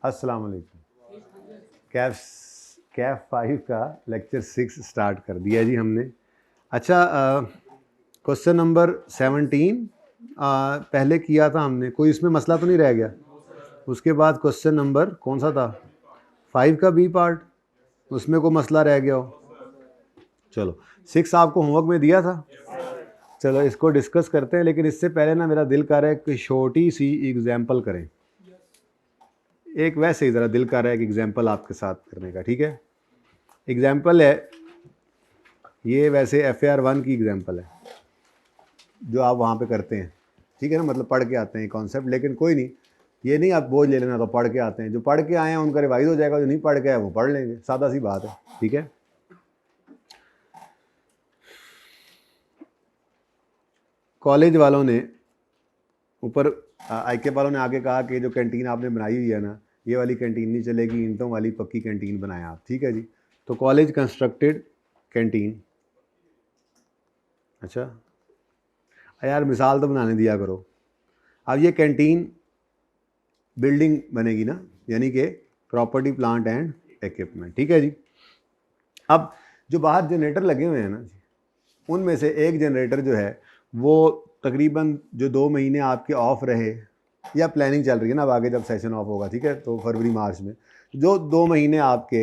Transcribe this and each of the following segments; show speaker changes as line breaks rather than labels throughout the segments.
अस्सलाम वालेकुम। कैफ कैफ 5 का लेक्चर 6 स्टार्ट कर दिया जी हमने। अच्छा, क्वेश्चन नंबर 17 पहले किया था हमने, कोई इसमें मसला तो नहीं रह गया? उसके बाद क्वेश्चन नंबर कौन सा था? 5 का बी पार्ट, उसमें कोई मसला रह गया हो? चलो, 6 आपको होमवर्क में दिया था। चलो इसको डिस्कस करते हैं, लेकिन इससे पहले ना मेरा दिल कर रहा है कि छोटी सी एग्जाम्पल करें। एक वैसे ही ज़रा दिल कर रहा है कि एग्जाम्पल आपके साथ करने का, ठीक है? एग्जाम्पल है ये, वैसे FAR 1 की एग्जाम्पल है जो आप वहाँ पे करते हैं, ठीक है ना? मतलब पढ़ के आते हैं कॉन्सेप्ट, लेकिन कोई नहीं, ये नहीं आप बोझ ले लेना तो पढ़ के आते हैं। जो पढ़ के आए हैं उनका रिवाइज हो जाएगा, जो नहीं पढ़ के आए वो पढ़ लेंगे, सादा सी बात है, ठीक है? कॉलेज वालों ने ऊपर IK वालों ने आगे कहा कि जो कैंटीन आपने बनाई हुई है ना, ये वाली कैंटीन नहीं चलेगी, ईंटों वाली पक्की कैंटीन बनाएं आप, ठीक है जी? तो कॉलेज कंस्ट्रक्टेड कैंटीन। अच्छा यार, मिसाल तो बनाने दिया करो। अब ये कैंटीन बिल्डिंग बनेगी ना, यानी कि प्रॉपर्टी प्लांट एंड इक्विपमेंट, ठीक है जी? अब जो बाहर जनरेटर लगे हुए हैं ना, उनमें से एक जनरेटर जो है वो तकरीबन जो 2 महीने आपके ऑफ रहे, या प्लानिंग चल रही है ना, अब आगे जब सेशन ऑफ होगा, ठीक है, तो फरवरी मार्च में जो 2 महीने आपके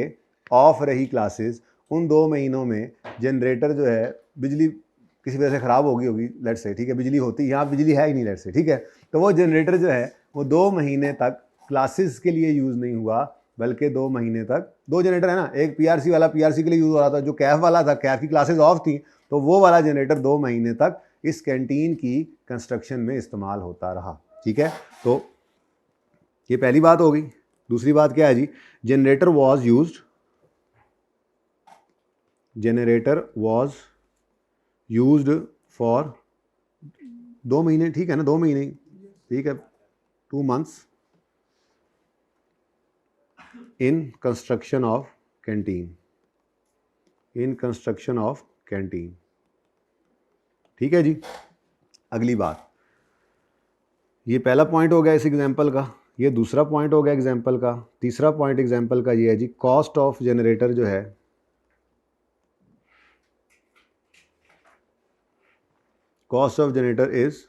ऑफ रही क्लासेस, उन 2 महीनों में जनरेटर जो है, बिजली किसी वजह से ख़राब होगी लेट्स से, ठीक है? बिजली होती, यहाँ बिजली है ही नहीं लेट्स से, ठीक है? तो वो जनरेटर जो है वो 2 महीने तक क्लासेस के लिए यूज़ नहीं हुआ, बल्कि 2 महीने तक 2 जनरेटर है ना, एक PRC वाला PRC के लिए यूज़ हो रहा था, जो कैफ वाला था, कैफ की क्लासेस ऑफ थी, तो वो वाला जनरेटर 2 महीने तक इस कैंटीन की कंस्ट्रक्शन में इस्तेमाल होता रहा, ठीक है? तो ये पहली बात हो गई। दूसरी बात क्या है जी? जनरेटर वॉज यूज्ड फॉर 2 महीने, ठीक है ना? 2 महीने, ठीक है, 2 months in construction of canteen, ठीक है जी? अगली बात, ये पहला पॉइंट हो गया इस एग्जाम्पल का, ये दूसरा पॉइंट हो गया एग्जाम्पल का। तीसरा पॉइंट एग्जाम्पल का ये है जी, कॉस्ट ऑफ जनरेटर जो है, cost of generator is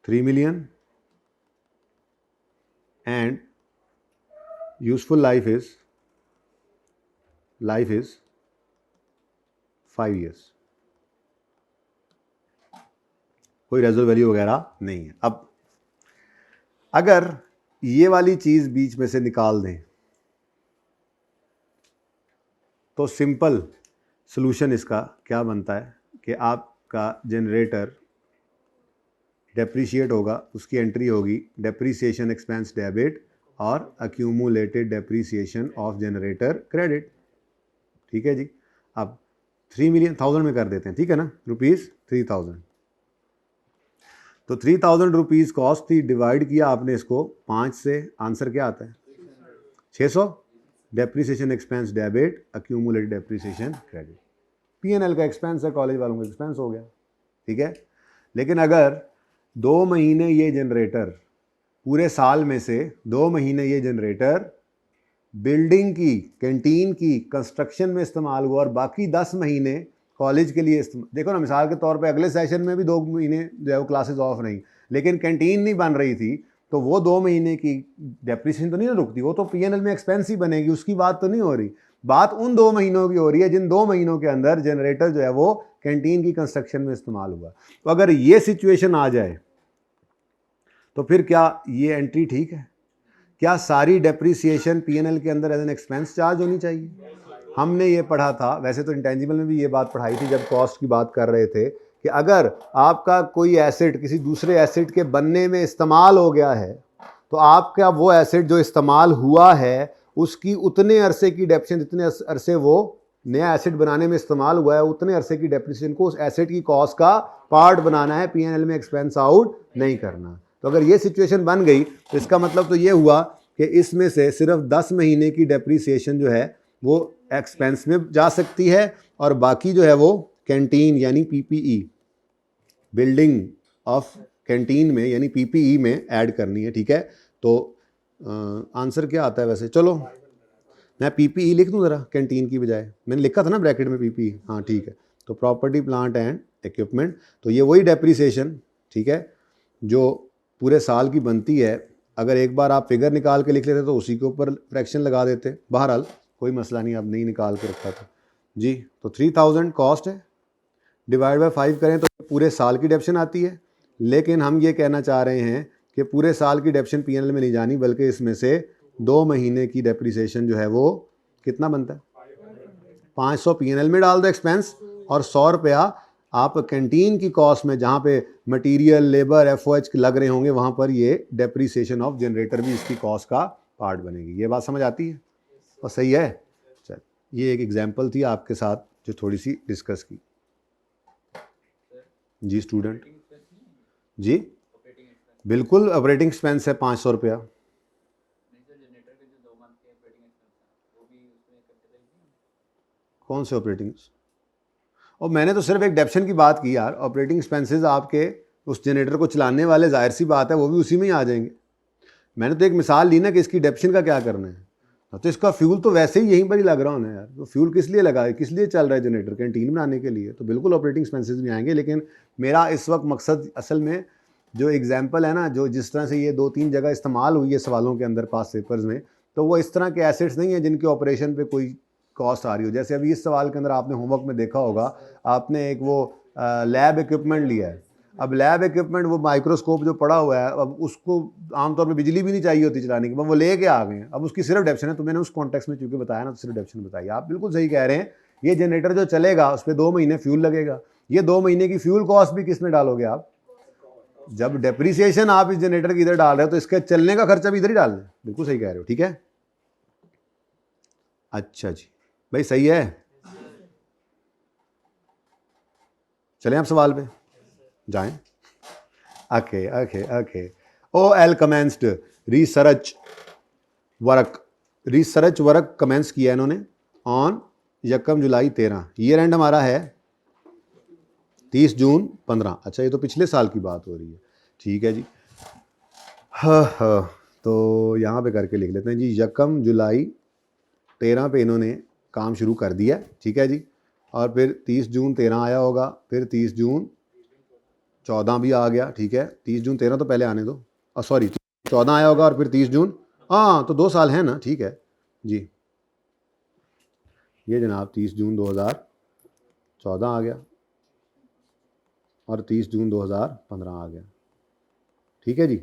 ₹3 million and useful life is 5 years। कोई रेजर्व वैल्यू वगैरह नहीं है। अब अगर ये वाली चीज़ बीच में से निकाल दें तो सिंपल सॉल्यूशन इसका क्या बनता है कि आपका जनरेटर डेप्रीशिएट होगा, उसकी एंट्री होगी डेप्रीसिएशन एक्सपेंस डेबिट और accumulated depreciation of generator credit, ठीक है जी? अब 3 million 1000 में कर देते हैं, ठीक है ना? ₹3000, तो 3000 रुपीज़ कॉस्ट थी, डिवाइड किया आपने इसको 5 से, आंसर क्या आता है? 600। Depreciation expense debit, accumulated depreciation credit, P&L का एक्सपेंस है, कॉलेज वालों का एक्सपेंस हो गया, ठीक है? लेकिन अगर 2 महीने ये जनरेटर, पूरे साल में से 2 महीने ये जनरेटर बिल्डिंग की, कैंटीन की कंस्ट्रक्शन में इस्तेमाल हुआ और बाकी 10 महीने कॉलेज के लिए देखो ना, मिसाल के तौर पे अगले सेशन में भी 2 महीने जो है वो क्लासेस ऑफ रही, लेकिन कैंटीन नहीं बन रही थी, तो वो 2 महीने की डेप्रीसिएशन तो नहीं रुकती, वो तो P&L में एक्सपेंस ही बनेगी, उसकी बात तो नहीं हो रही। बात उन 2 महीनों की हो रही है जिन 2 महीनों के अंदर जनरेटर जो है वो कैंटीन की कंस्ट्रक्शन में इस्तेमाल हुआ। तो अगर ये सिचुएशन आ जाए तो फिर क्या ये एंट्री ठीक है? क्या सारी डेप्रीसिएशन P&L के अंदर एज एन एक्सपेंस चार्ज होनी चाहिए? हमने ये पढ़ा था, वैसे तो इंटेंजिबल में भी ये बात पढ़ाई थी जब कॉस्ट की बात कर रहे थे, कि अगर आपका कोई एसेट किसी दूसरे एसेट के बनने में इस्तेमाल हो गया है, तो आपका वो एसेट जो इस्तेमाल हुआ है उसकी उतने अरसे की डेप्रिसिएशन, जितने अरसे वो नया एसेट बनाने में इस्तेमाल हुआ है, उतने अरसे की डेप्रिसिएशन को उस एसेट की कॉस्ट का पार्ट बनाना है, P&L में एक्सपेंस आउट नहीं करना। तो अगर ये सिचुएशन बन गई तो इसका मतलब तो ये हुआ कि इसमें से सिर्फ 10 महीने की डेप्रीसिएशन जो है वो एक्सपेंस में जा सकती है, और बाकी जो है वो कैंटीन यानी PPE, बिल्डिंग ऑफ कैंटीन में यानी पीपीई में ऐड करनी है, ठीक है। तो आंसर क्या आता है वैसे, चलो मैं पीपीई लिख दूं ज़रा कैंटीन की बजाय, मैंने लिखा था ना ब्रैकेट में पीपीई, हाँ ठीक है। तो प्रॉपर्टी प्लांट एंड इक्विपमेंट, तो ये वही डेप्रीसिएशन, ठीक है, जो पूरे साल की बनती है। अगर एक बार आप फिगर निकाल के लिख लेते तो उसी के ऊपर फ्रैक्शन लगा देते, बहरहाल कोई मसला नहीं, अब नहीं निकाल के रखा था जी। तो 3000 कॉस्ट है, डिवाइड बाय 5 करें तो पूरे साल की डेप्शन आती है। लेकिन हम ये कहना चाह रहे हैं कि पूरे साल की डेप्शन पीएनएल में नहीं जानी, बल्कि इसमें से 2 महीने की डेप्रिसिएशन जो है वो कितना बनता है, 500 पीएनएल में डाल दो एक्सपेंस, और 100 रुपया आप कैंटीन की कॉस्ट में, जहाँ पे मटेरियल, लेबर, एफओएच लग रहे होंगे, वहाँ पर ये डेप्रिसिएशन ऑफ जनरेटर भी इसकी कॉस्ट का पार्ट बनेगी। ये बात समझ आती है और सही है। चल, ये एक एग्जांपल थी आपके साथ जो थोड़ी सी डिस्कस की जी। स्टूडेंट जी, बिल्कुल ऑपरेटिंग एक्सपेंस है 500 रुपया। कौन से ऑपरेटिंग, और मैंने तो सिर्फ एक डेप्शन की बात की यार। ऑपरेटिंग एक्सपेंसेस आपके उस जनरेटर को चलाने वाले, जाहिर सी बात है वो भी उसी में ही आ जाएंगे। मैंने तो एक मिसाल ली ना कि इसकी डेप्शन का क्या करना है, तो इसका फ्यूल तो वैसे ही यहीं पर ही लग रहा होना है यार। तो फ्यूल किस लिए लगा है, किस लिए चल रहा है जनरेटर, कैंटीन बनाने के लिए, तो बिल्कुल ऑपरेटिंग एक्सपेंसेस भी आएंगे। लेकिन मेरा इस वक्त मकसद असल में जो एग्जाम्पल है ना, जो जिस तरह से ये 2-3 जगह इस्तेमाल हुई है सवालों के अंदर पास पेपर्स में, तो वो इस तरह के एसेट्स नहीं है जिनके ऑपरेशन पे कोई कॉस्ट आ रही हो। जैसे अभी इस सवाल के अंदर आपने होमवर्क में देखा होगा, आपने एक वो लैब इक्विपमेंट लिया है। अब लैब इक्विपमेंट, वो माइक्रोस्कोप जो पड़ा हुआ है, अब उसको आमतौर पे बिजली भी नहीं चाहिए होती चलाने की, वो लेके आ गए हैं। अब उसकी सिर्फ डेप्शन है, तो मैंने उस कॉन्टेक्स्ट में चूंकि बताया ना, तो सिर्फ डेप्शन बताई। आप बिल्कुल सही कह रहे हैं, ये जनरेटर जो चलेगा उस पर 2 महीने फ्यूल लगेगा। ये 2 महीने की फ्यूल कॉस्ट भी किस में डालोगे आप, जब डेप्रिसिएशन आप इस जनरेटर की इधर डाल रहे हो तो इसके चलने का खर्चा भी इधर ही डाल दें। बिल्कुल सही कह रहे हो, ठीक है। अच्छा जी भाई, सही है। चलें आप सवाल पे जाएं। Okay okay okay. OL commenced research work commence किया इन्होंने ऑन 1 जुलाई 13। ईयर एंड हमारा है 30 जून 15। अच्छा, ये तो पिछले साल की बात हो रही है, ठीक है जी। हाँ, तो यहाँ पे करके लिख लेते हैं जी। 1 जुलाई 13 पे इन्होंने काम शुरू कर दिया, ठीक है जी। और फिर 30 जून 13 आया होगा, फिर 30 जून 14 भी आ गया, ठीक है। 30 जून 13 तो पहले आने दो, सॉरी 14 आया होगा, और फिर 30 जून, हाँ तो 2 साल हैं ना, ठीक है जी। ये जनाब 30 जून 2014 आ गया, और 30 जून 2015 आ गया, ठीक है जी।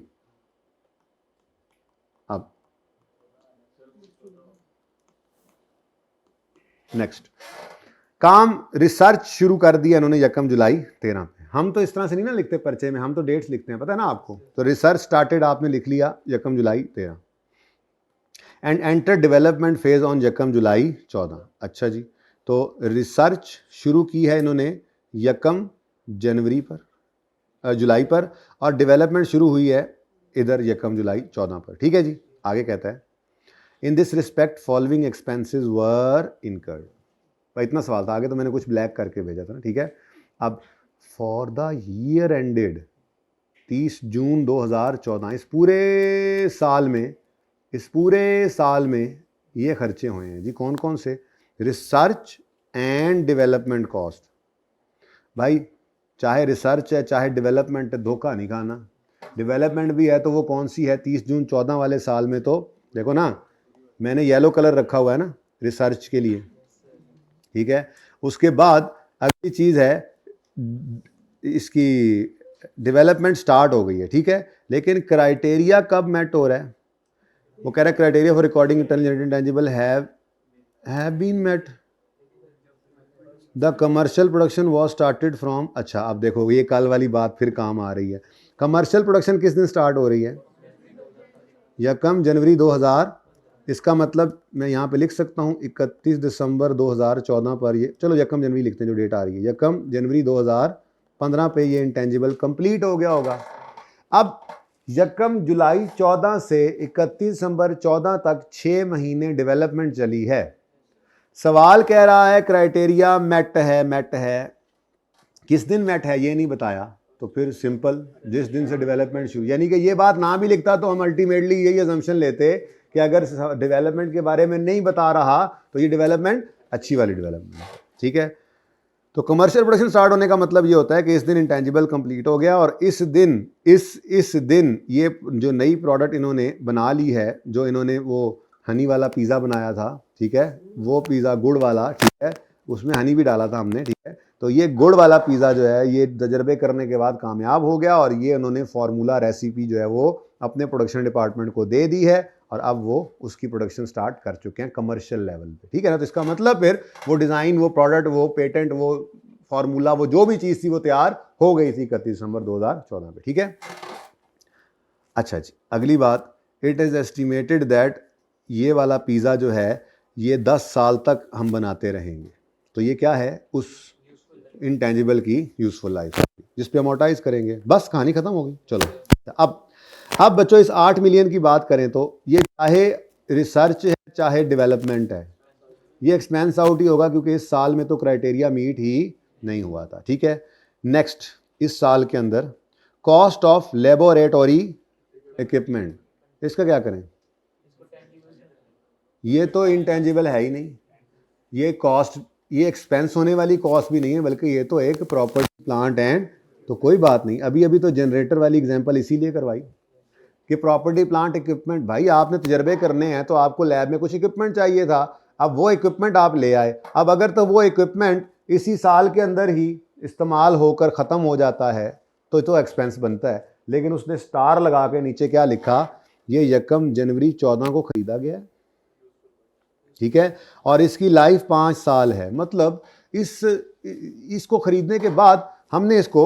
अब नेक्स्ट, काम रिसर्च शुरू कर दिया इन्होंने 1 जुलाई 13 पे। हम तो इस तरह से नहीं ना लिखते पर्चे में, हम तो डेट्स लिखते हैं, पता है ना आपको। तो रिसर्च स्टार्टेड आपने लिख लिया 1 जुलाई 13, and enter development phase on 1 July 14। अच्छा जी, तो रिसर्च शुरू की है इन्होंने 1 जनवरी पर, जुलाई पर, और डेवलपमेंट शुरू हुई है इधर 1 जुलाई 14 पर, ठीक है जी। आगे कहता है, in this respect following expenses were incurred. भाई इतना सवाल था, आगे तो मैंने कुछ ब्लैक करके भेजा था ना, ठीक है। अब फॉर द ईयर एंडेड 30 जून 2014, इस पूरे साल में ये खर्चे हुए हैं जी। कौन कौन से, रिसर्च एंड डेवलपमेंट कॉस्ट। भाई चाहे रिसर्च है चाहे डेवलपमेंट है, धोखा नहीं खाना। डेवलपमेंट भी है तो वो कौन सी है, 30 जून 14 वाले साल में, तो देखो ना मैंने येलो कलर रखा हुआ है ना रिसर्च के लिए, ठीक है। उसके बाद अगली चीज़ है, इसकी डेवलपमेंट स्टार्ट हो गई है, ठीक है। लेकिन क्राइटेरिया कब मेट हो रहा है, वो कह रहा है criteria for recording internal intangible have been met, the commercial production was started from. अच्छा, अब देखो ये कल वाली बात फिर काम आ रही है। कमर्शियल प्रोडक्शन किस दिन स्टार्ट हो रही है, 1 जनवरी 2000। इसका मतलब मैं यहाँ पे लिख सकता हूँ 31 दिसंबर 2014 पर ये, चलो 1 जनवरी लिखते हैं जो डेट आ रही है, 1 जनवरी 2015 पे ये इंटेंजिबल कंप्लीट हो गया होगा। अब 1 जुलाई 14 से 31 दिसंबर 14 तक 6 महीने डेवलपमेंट चली है। सवाल कह रहा है क्राइटेरिया मेट है, किस दिन मेट है ये नहीं बताया, तो फिर सिंपल जिस दिन से डेवलपमेंट शुरू, यानी कि ये बात ना भी लिखता तो हम अल्टीमेटली यही अजम्पशन लेते कि अगर डेवलपमेंट के बारे में नहीं बता रहा तो ये डेवलपमेंट अच्छी वाली डेवलपमेंट है। ठीक है, तो कमर्शियल प्रोडक्शन स्टार्ट होने का मतलब ये होता है कि इस दिन इंटेंजिबल कंप्लीट हो गया और इस दिन ये जो नई प्रोडक्ट इन्होंने बना ली है, जो इन्होंने वो हनी वाला पिज़्ज़ा बनाया था, ठीक है, वो पिज़्ज़ा गुड़ वाला, ठीक है, उसमें हनी भी डाला था हमने, ठीक है, तो ये गुड़ वाला पिज़्ज़ा जो है ये तजर्बे करने के बाद कामयाब हो गया और ये उन्होंने फार्मूला रेसिपी जो है वो अपने प्रोडक्शन डिपार्टमेंट को दे दी है और अब वो उसकी प्रोडक्शन स्टार्ट कर चुके हैं कमर्शियल लेवल पे। ठीक है ना, तो इसका मतलब फिर वो डिज़ाइन, वो प्रोडक्ट, वो पेटेंट, वो फार्मूला, वो जो भी चीज़ थी वो तैयार हो गई थी 31 दिसंबर 2014 पे। ठीक है, अच्छा जी, अगली बात, इट इज़ एस्टिमेटेड दैट ये वाला पिज़्ज़ा जो है ये 10 साल तक हम बनाते रहेंगे। तो ये क्या है, उस इंटेंजिबल की यूज़फुल लाइफ जिस पे अमोर्टाइज करेंगे। बस कहानी खत्म हो गई। चलो अब बच्चों इस 8 मिलियन की बात करें तो ये चाहे रिसर्च है चाहे डेवलपमेंट है, ये एक्सपेंस आउट ही होगा क्योंकि इस साल में तो क्राइटेरिया मीट ही नहीं हुआ था। ठीक है, नेक्स्ट, इस साल के अंदर कॉस्ट ऑफ लेबोरेटरी इक्विपमेंट, इसका क्या करें? ये तो इंटेंजिबल है ही नहीं, ये कॉस्ट, ये एक्सपेंस होने वाली कॉस्ट भी नहीं है, बल्कि ये तो एक प्रॉपर्टी प्लांट एंड, तो कोई बात नहीं। अभी तो जनरेटर वाली एग्जांपल इसीलिए करवाई कि प्रॉपर्टी प्लांट इक्विपमेंट, भाई आपने तजर्बे करने हैं तो आपको लैब में कुछ इक्विपमेंट चाहिए था, अब वो इक्विपमेंट आप ले आए। अब अगर तो वो इक्विपमेंट इसी साल के अंदर ही इस्तेमाल होकर ख़त्म हो जाता है तो एक्सपेंस बनता है, लेकिन उसने स्टार लगा के नीचे क्या लिखा, ये 1 जनवरी 2014 को ख़रीदा गया। ठीक है, और इसकी लाइफ 5 साल है, मतलब इसको ख़रीदने के बाद हमने इसको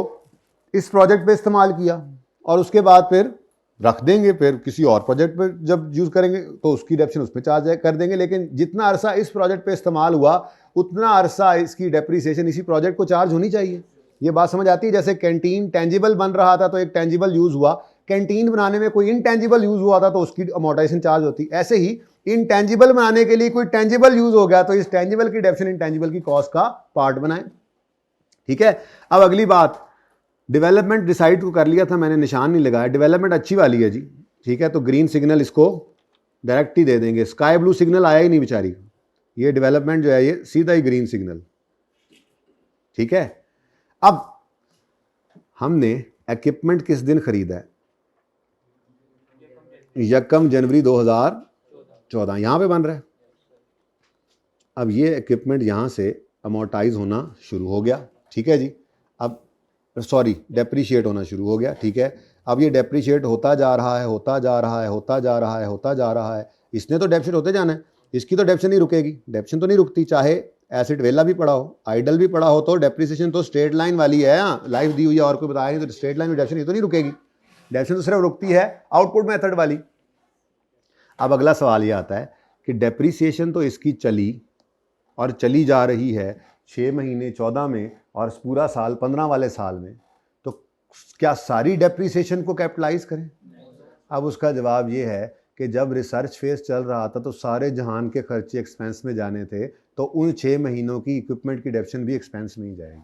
इस प्रोजेक्ट पे इस्तेमाल किया और उसके बाद फिर रख देंगे, फिर किसी और प्रोजेक्ट पे जब यूज़ करेंगे तो उसकी डेप्रिसिएशन उसमें चार्ज कर देंगे, लेकिन जितना अरसा इस प्रोजेक्ट पे इस्तेमाल हुआ उतना अरसा इसकी डेप्रिसिएशन इसी प्रोजेक्ट को चार्ज होनी चाहिए। ये बात समझ आती है? जैसे कैंटीन टेंजिबल बन रहा था तो एक टेंजिबल यूज़ हुआ, कैंटीन बनाने में कोई इनटेंजिबल यूज़ हुआ था तो उसकी अमोर्टाइजेशन चार्ज होती। ऐसे ही इनटेंजिबल बनाने के लिए कोई टेंजिबल यूज़ हो गया तो इस टेंजिबल की डेप्रिसिएशन इनटेंजिबल की कॉस्ट का पार्ट बनाए। ठीक है, अब अगली बात, डेवलपमेंट डिसाइड तो कर लिया था मैंने, निशान नहीं लगाया, डेवलपमेंट अच्छी वाली है जी। ठीक है, तो ग्रीन सिग्नल इसको डायरेक्ट ही दे देंगे, स्काई ब्लू सिग्नल आया ही नहीं बेचारी, ये डेवलपमेंट जो है ये सीधा ही ग्रीन सिग्नल। ठीक है, अब हमने इक्विपमेंट किस दिन खरीदा है? 1 जनवरी 2014, यहां पे बन रहा है। अब ये इक्विपमेंट यहां से अमोर्टाइज होना शुरू हो गया। ठीक है जी, अब सॉरी डेप्रीशिएट होना शुरू हो गया। ठीक है, अब ये डेप्रीशिएट होता जा रहा है, होता जा रहा है, होता जा रहा है, होता जा रहा है, इसने तो डेप्रीशिएट होते जाना है, इसकी तो डेप्रिसिएशन नहीं रुकेगी, डेप्रिसिएशन तो नहीं रुकती, चाहे एसिड वेला भी पड़ा हो, आइडल भी पड़ा हो, तो डेप्रिसिएशन तो स्ट्रेट लाइन वाली है, लाइफ दी हुई है और कोई बताया नहीं, तो स्ट्रेट लाइन में डेप्रिसिएशन तो नहीं रुकेगी, डेप्रिसिएशन तो सिर्फ रुकती है आउटपुट मेथड वाली। अब अगला सवाल ये आता है कि डेप्रिसिएशन तो इसकी चली और चली जा रही है 6 महीने 14 में और पूरा साल 15 वाले साल में, तो क्या सारी डेप्रिसिएशन को कैपिटलाइज करें? अब उसका जवाब ये है कि जब रिसर्च फेज चल रहा था तो सारे जहान के खर्चे एक्सपेंस में जाने थे, तो उन 6 महीनों की इक्विपमेंट की डेप्रिसिएशन भी एक्सपेंस में ही जाएगी।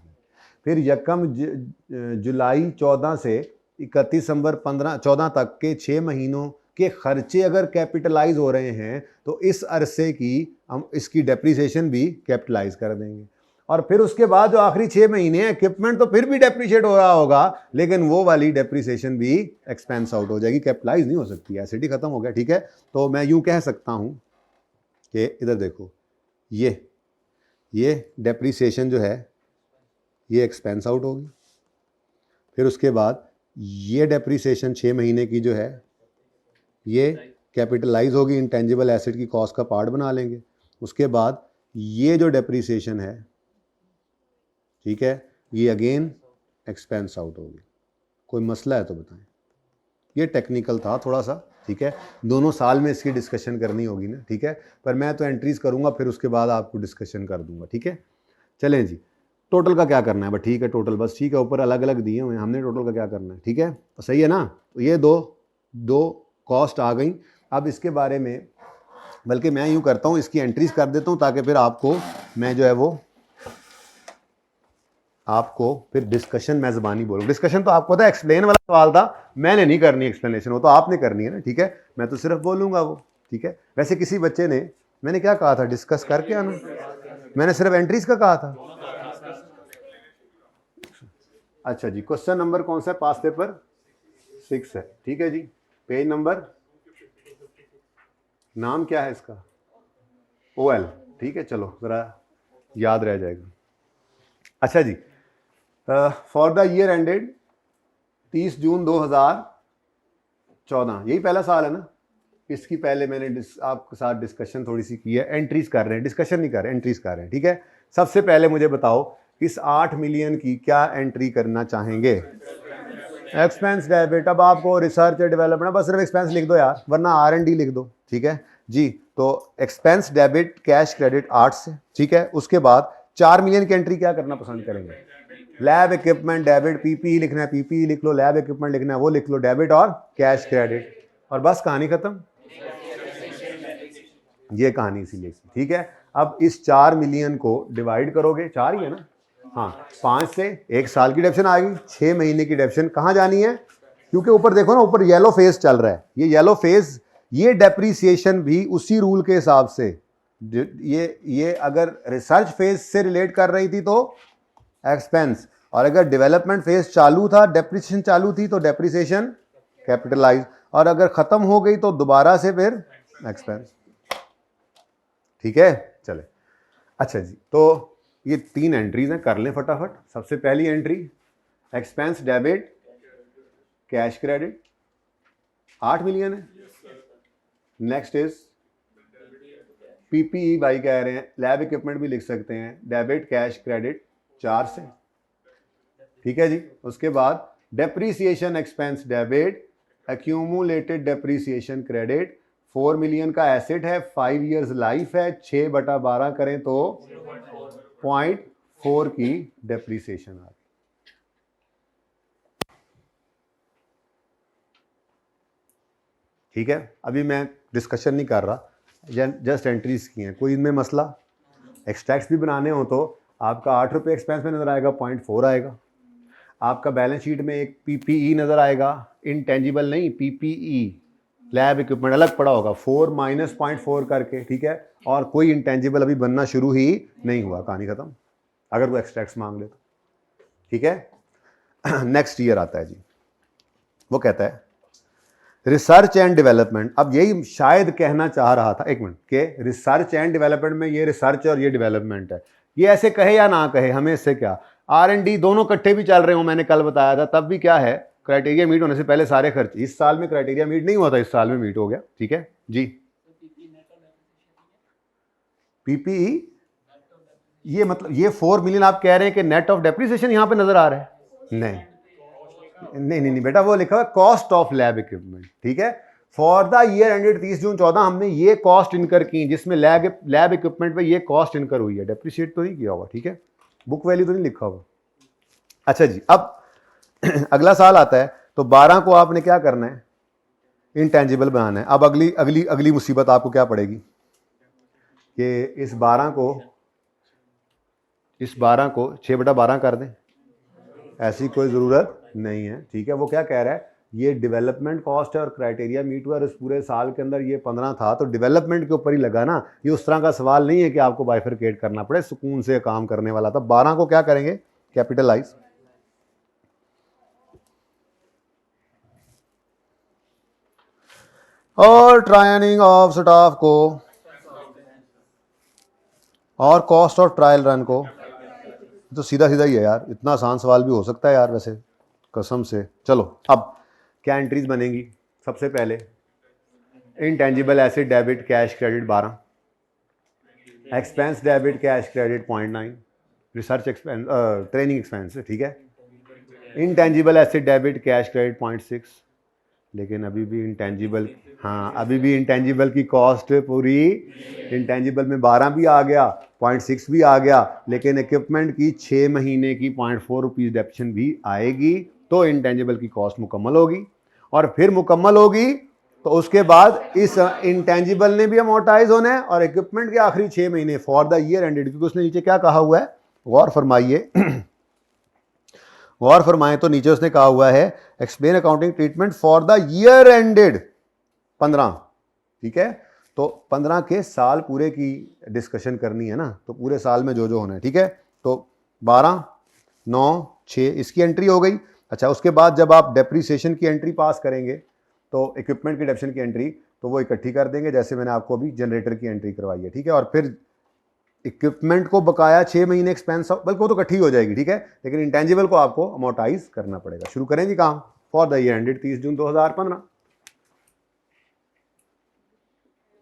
फिर 1 जुलाई 14 से 31 दिसंबर 14 तक के 6 महीनों के खर्चे अगर कैपिटलाइज हो रहे हैं तो इस अरसे की हम इसकी डेप्रिसिएशन भी कैपिटलाइज कर देंगे, और फिर उसके बाद जो आखिरी 6 महीने इक्विपमेंट तो फिर भी डेप्रिशिएट हो रहा होगा, लेकिन वो वाली डेप्रिसिएशन भी एक्सपेंस आउट हो जाएगी, कैपिटलाइज नहीं हो सकती, एसिड ही खत्म हो गया। ठीक है, तो मैं यूं कह सकता हूं कि इधर देखो, ये डेप्रिसिएशन जो है ये एक्सपेंस आउट होगी, फिर उसके बाद ये डेप्रिसिएशन 6 महीने की जो है ये कैपिटलाइज होगी, इंटेंजिबल एसिड की कॉस्ट का पार्ट बना लेंगे। उसके बाद ये जो डेप्रिसिएशन है, ठीक है, ये अगेन एक्सपेंस आउट होगी। कोई मसला है तो बताएं, ये टेक्निकल था थोड़ा सा। ठीक है, दोनों साल में इसकी डिस्कशन करनी होगी ना। ठीक है, पर मैं तो एंट्रीज करूंगा, फिर उसके बाद आपको डिस्कशन कर दूंगा। ठीक है, चलें जी, टोटल का क्या करना है? बस ठीक है, टोटल बस ठीक है, ऊपर अलग अलग दिए हुए हैं, हमने टोटल का क्या करना है? ठीक है, तो सही है ना। तो ये दो कॉस्ट आ गई। अब इसके बारे में, बल्कि मैं यूँ करता हूँ, इसकी एंट्रीज कर देता हूँ ताकि फिर आपको मैं जो है वो आपको फिर डिस्कशन मैं ज़बानी बोलूँ। डिस्कशन तो आपको था, एक्सप्लेन वाला सवाल था, मैंने नहीं करनी एक्सप्लेनेशन, वो तो आपने करनी है ना, ठीक है, मैं तो सिर्फ बोलूँगा वो, ठीक है। वैसे किसी बच्चे ने, मैंने क्या कहा था, डिस्कस करके आना, मैंने सिर्फ एंट्रीज का कहा था। अच्छा जी, क्वेश्चन नंबर कौन सा है, पास पेपर 6 है, ठीक है जी। पेज नंबर, नाम क्या है इसका, OL, ठीक है, चलो ज़रा याद रह जाएगा। अच्छा जी, फॉर द ईयर एंडेड 30 जून 2014, यही पहला साल है ना, इसकी पहले मैंने आपके साथ डिस्कशन थोड़ी सी की है, एंट्रीज कर रहे हैं, डिस्कशन नहीं कर रहे, एंट्रीज कर रहे हैं, ठीक है। सबसे पहले मुझे बताओ इस 8 मिलियन की क्या एंट्री करना चाहेंगे, एक्सपेंस डेबिट। अब आपको रिसर्च डेवलपमेंट, बस सिर्फ एक्सपेंस लिख दो यार, वरना R&D लिख दो, ठीक है जी। तो एक्सपेंस डेबिट कैश क्रेडिट 8 से, ठीक है। उसके बाद 4 मिलियन की एंट्री क्या करना पसंद करेंगे, लैब इक्विपमेंट डेबिट, PPE लिखना है PPE लिख लो, लैब इक्विपमेंट लिखना है वो लिख लो, डेबिट और कैश क्रेडिट, और बस कहानी खत्म। ये कहानी इसीलिए, ठीक है। अब इस 4 मिलियन को डिवाइड करोगे, 4 ही है ना, हाँ, 5 से 1 साल की डेप्शन आ गई, 6 महीने की डेप्शन कहाँ जानी है, क्योंकि ऊपर देखो ना, ऊपर येलो फेज चल रहा है, ये येलो फेज, ये डेप्रीसिएशन भी उसी रूल के हिसाब से, ये अगर रिसर्च फेज से रिलेट कर रही थी तो एक्सपेंस, और अगर डेवलपमेंट फेज चालू था, डेप्रीसिएशन चालू थी तो डेप्रीसिएशन कैपिटलाइज, और अगर खत्म हो गई तो दोबारा से फिर एक्सपेंस, ठीक है। चले, अच्छा जी, तो ये 3 एंट्रीज हैं, कर लें फटाफट। सबसे पहली entry expense debit cash credit 8 million है। नेक्स्ट इज PPE भाई कह रहे हैं, लैब इक्विपमेंट भी लिख सकते हैं, डेबिट कैश क्रेडिट 4 से, ठीक है जी। उसके बाद depreciation expense debit accumulated depreciation credit 4 million का एसेट है, 5 इयर्स लाइफ है, 6/12 करें तो 0.4 की डेप्रीसिएशन आ गई, ठीक है। अभी मैं डिस्कशन नहीं कर रहा, जस्ट एंट्रीज की हैं, कोई इनमें मसला, एक्सट्रैक्ट्स भी बनाने हो तो आपका 8 रुपये एक्सपेंस में नजर आएगा, 0.4 आएगा। आपका बैलेंस शीट में एक PPE नजर आएगा, इनटेंजिबल नहीं, PPE लैब इक्विपमेंट अलग पड़ा होगा, 4 माइनस 0.4 करके, ठीक है। और कोई इंटेंजिबल अभी बनना शुरू ही नहीं हुआ, कहानी खत्म, अगर वो एक्सट्रैक्ट्स मांग ले तो, ठीक है। नेक्स्ट ईयर आता है जी, वो कहता है रिसर्च एंड डेवलपमेंट। अब यही शायद कहना चाह रहा था, एक मिनट, के रिसर्च एंड डेवलपमेंट में ये रिसर्च और ये डेवलपमेंट है, ये ऐसे कहे या ना कहे, हमें इससे क्या, R&D दोनों इकट्ठे भी चल रहे हो, मैंने कल बताया था, तब भी क्या है, क्राइटेरिया मीट होने से पहले सारे खर्च, इस साल में क्राइटेरिया मीट नहीं हुआ था, इस साल में मीट हो गया, ठीक है जी। PPE ये मतलब ये 4 मिलियन आप कह रहे हैं कि नेट ऑफ डेप्रिसिएशन यहां पे नजर आ रहा है, नहीं बेटा, वो लिखा हुआ कॉस्ट ऑफ लैब इक्विपमेंट, ठीक है। फॉर द ईयर एंडेड 30 जून 14 हमने ये कॉस्ट इनकर की, जिसमें लैब इक्विपमेंट पे ये कॉस्ट इनकर हुई है, डेप्रिशिएट तो नहीं किया हुआ, ठीक है, बुक वैल्यू तो नहीं लिखा हुआ। अच्छा जी, अब अगला साल आता है तो 12 को आपने क्या करना है, इनटेंजिबल बनाना है। अब अगली अगली अगली मुसीबत आपको क्या पड़ेगी कि इस 12 को 6/12 कर दें, ऐसी कोई ज़रूरत नहीं है, ठीक है। वो क्या कह रहा है, ये डेवलपमेंट कॉस्ट है और क्राइटेरिया मीट हुआ, इस पूरे साल के अंदर ये 15 था तो डेवलपमेंट के ऊपर ही लगा ना, ये उस तरह का सवाल नहीं है कि आपको बाइफरकेट करना पड़े, सुकून से काम करने वाला था। 12 को क्या करेंगे, कैपिटलाइज, और ट्रायनिंग ऑफ स्टाफ को और कॉस्ट ऑफ ट्रायल रन को, तो सीधा सीधा ही है यार, इतना आसान सवाल भी हो सकता है यार वैसे, कसम से। चलो अब क्या एंट्रीज बनेंगी, सबसे पहले intangible asset debit cash credit 12, expense debit cash credit 0.9, research expense training expense, ठीक है। Intangible asset debit cash credit 0.6, लेकिन अभी भी इंटेंजिबल, हाँ अभी भी इंटेंजिबल की कॉस्ट पूरी, इंटेंजिबल में 12 भी आ गया, 0.6 भी आ गया, लेकिन इक्विपमेंट की 6 महीने की 0.4 रुपीज़ डेप्शन भी आएगी, तो इंटेंजिबल की कॉस्ट मुकम्मल होगी। और फिर मुकम्मल होगी तो उसके बाद इस इंटेंजिबल ने भी अमोर्टाइज होना है, और इक्विपमेंट के आखिरी 6 महीने फॉर द ईयर एंडेड, क्योंकि उसने नीचे क्या कहा हुआ है, गौर फरमाइए, और फरमाएं तो नीचे उसने कहा हुआ है explain accounting treatment for the year ended 15, ठीक है। तो 15 के साल पूरे की डिस्कशन करनी है ना, तो पूरे साल में जो जो होना है, ठीक है। तो 12, 9, 6 इसकी एंट्री हो गई। अच्छा, उसके बाद जब आप डेप्रीसिएशन की एंट्री पास करेंगे तो इक्विपमेंट की डेप्रिसिएशन की एंट्री तो वो इकट्ठी कर देंगे, जैसे मैंने आपको अभी जनरेटर की एंट्री करवाई है, ठीक है। और फिर इक्विपमेंट को बकाया 6 महीने एक्सपेंस, बल्कि वो तो इकट्ठी हो जाएगी, ठीक है, लेकिन इंटेंजिबल को आपको अमोर्टाइज करना पड़ेगा। शुरू करें जी काम फॉर द ईयर एंडेड 30 जून 2015।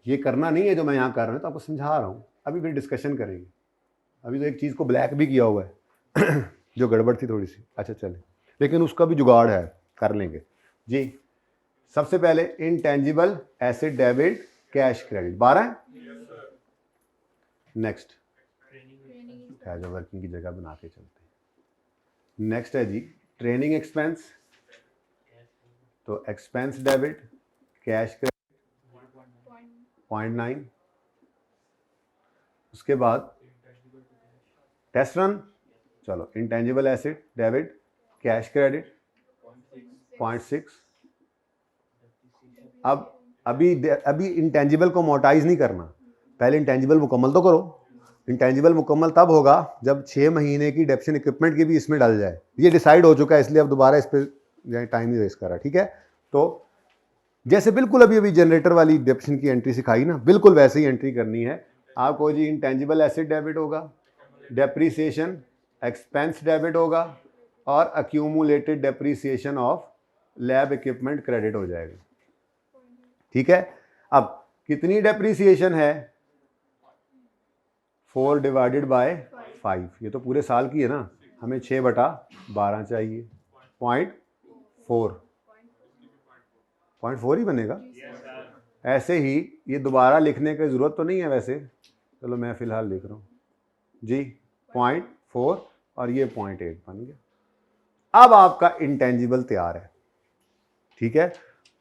ये करना नहीं है जो मैं यहाँ कर रहा हूँ, तो आपको समझा रहा हूँ, अभी फिर डिस्कशन करेंगे। अभी तो एक चीज़ को ब्लैक भी किया हुआ है जो गड़बड़ थी थोड़ी सी। अच्छा चले, लेकिन उसका भी जुगाड़ है, कर लेंगे जी। सबसे पहले intangible asset debit cash credit 12। Next as working की जगह बना के चलते हैं। नेक्स्ट है जी ट्रेनिंग एक्सपेंस, तो एक्सपेंस डेबिट कैश क्रेडिट 0.9। उसके बाद टेस्ट रन, चलो intangible asset debit cash credit 0.6। अब अभी इंटेंजिबल को मोटाइज नहीं करना, पहले इंटेंजिबल मुकम्मल तो करो। इंटेंजिबल मुकम्मल तब होगा जब 6 महीने की डेप्रिसिएशन इक्विपमेंट की भी इसमें डल जाए। ये डिसाइड हो चुका है, इसलिए अब दोबारा इस पर टाइम नहीं वेस्ट कर रहा, ठीक है। तो जैसे बिल्कुल अभी जनरेटर वाली डेप्रिसिएशन की एंट्री सिखाई ना, बिल्कुल वैसे ही एंट्री करनी है आपको जी। इंटेंजिबल एसेट डेबिट होगा, डेप्रीसिएशन एक्सपेंस डेबिट होगा और accumulated depreciation of lab equipment credit हो जाएगा, ठीक है। अब कितनी डेप्रीसिएशन है? 4 डिवाइडेड बाय 5, ये तो पूरे साल की है ना, हमें 6/12 चाहिए। 0.4 ही बनेगा। ऐसे ही ये दोबारा लिखने की ज़रूरत तो नहीं है वैसे, चलो मैं फ़िलहाल लिख रहा हूँ जी 0.4 और ये 0.8 बन गया। अब आपका इंटेंजिबल तैयार है, ठीक है।